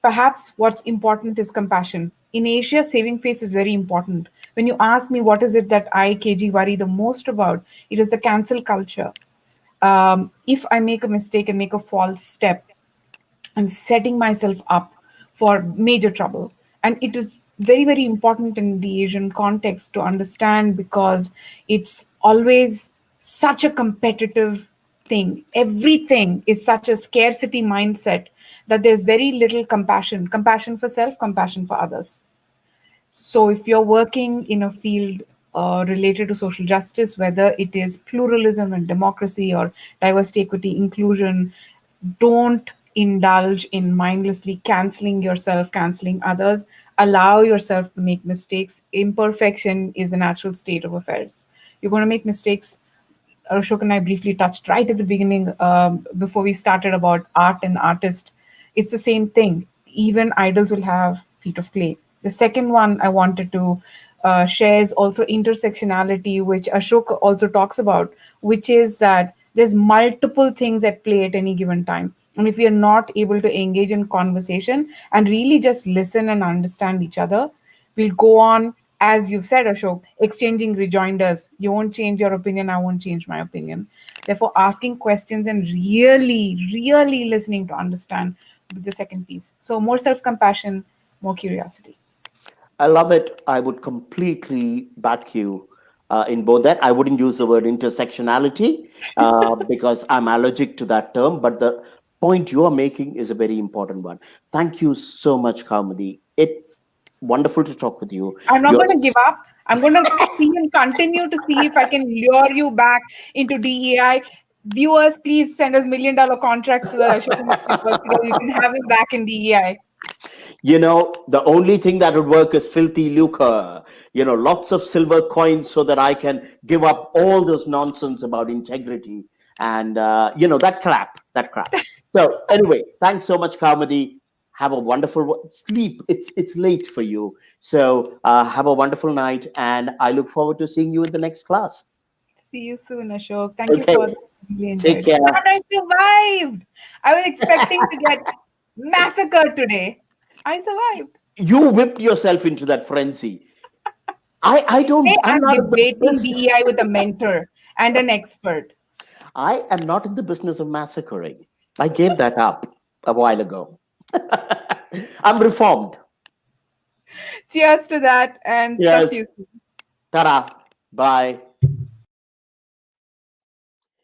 Speaker 2: perhaps what's important is compassion. In Asia, saving face is very important. When you ask me what is it that I, KG, worry the most about, it is the cancel culture. If I make a mistake and make a false step, I'm setting myself up for major trouble. And it is very, very important in the Asian context to understand because it's always such a competitive thing. Everything is such a scarcity mindset that there's very little compassion for self, compassion for others. So, if you're working in a field related to social justice, whether it is pluralism and democracy or diversity, equity, inclusion, don't indulge in mindlessly canceling yourself, canceling others. Allow yourself to make mistakes. Imperfection is a natural state of affairs. You're going to make mistakes. Ashok and I briefly touched right at the beginning before we started about art and artist. It's the same thing. Even idols will have feet of clay. The second one I wanted to share is also intersectionality, which Ashok also talks about, which is that there's multiple things at play at any given time. And if we are not able to engage in conversation and really just listen and understand each other, we'll go on as you've said, Ashok, exchanging rejoinders. You won't change your opinion, I won't change my opinion. Therefore, asking questions and really, really listening to understand will be the second piece. So, more self compassion, more curiosity.
Speaker 1: I love it. I would completely back you in both that. I wouldn't use the word intersectionality because I'm allergic to that term, but the point you are making is a very important one. Thank you so much, Kaumudi. It's wonderful to talk with you.
Speaker 2: I'm not
Speaker 1: You're
Speaker 2: going to give up. I'm going to see and continue to see if I can lure you back into DEI. Viewers, please send us $1 million contracts so that Ashok can actually work together. We can have him back in DEI.
Speaker 1: The only thing that would work is filthy lucre. Lots of silver coins so that I can give up all those nonsense about integrity and, that crap. So anyway, thanks so much, Kamadi. Have a wonderful sleep. It's late for you. So have a wonderful night. And I look forward to seeing you in the next class.
Speaker 2: See you soon, Ashok. Thank you
Speaker 1: Okay.
Speaker 2: for this. Really
Speaker 1: Take
Speaker 2: enjoyed it.
Speaker 1: care.
Speaker 2: And I survived. I was expecting to get massacred today. I survived.
Speaker 1: You whipped yourself into that frenzy.
Speaker 2: Hey,
Speaker 1: I'm
Speaker 2: I'm
Speaker 1: not a
Speaker 2: debating
Speaker 1: business.
Speaker 2: DEI with a mentor and an expert.
Speaker 1: I am not in the business of massacring. I gave that up a while ago. I'm reformed.
Speaker 2: Cheers to that and talk to
Speaker 1: Yes.
Speaker 2: you soon.
Speaker 1: Ta-da. Bye.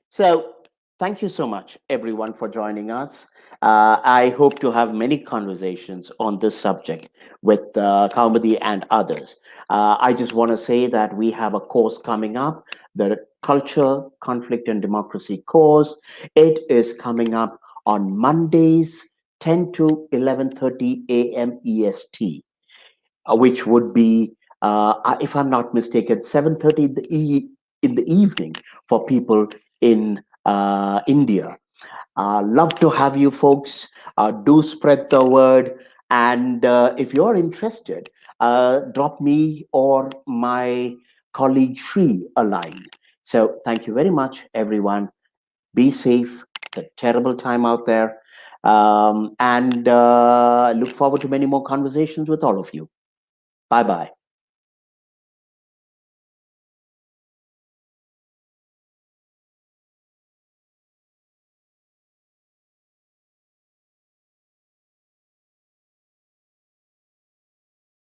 Speaker 1: So, thank you so much, everyone, for joining us. I hope to have many conversations on this subject with Kaumudi and others. I just want to say that we have a course coming up, the Culture, Conflict, and Democracy course. It is coming up on Mondays, 10 to 11:30 a.m. EST, which would be, if I'm not mistaken, 7:30 in the evening for people in India. Love to have you folks. Do spread the word. And if you're interested, drop me or my colleague Shri a line. So thank you very much, everyone. Be safe. It's a terrible time out there. And look forward to many more conversations with all of you. Bye bye.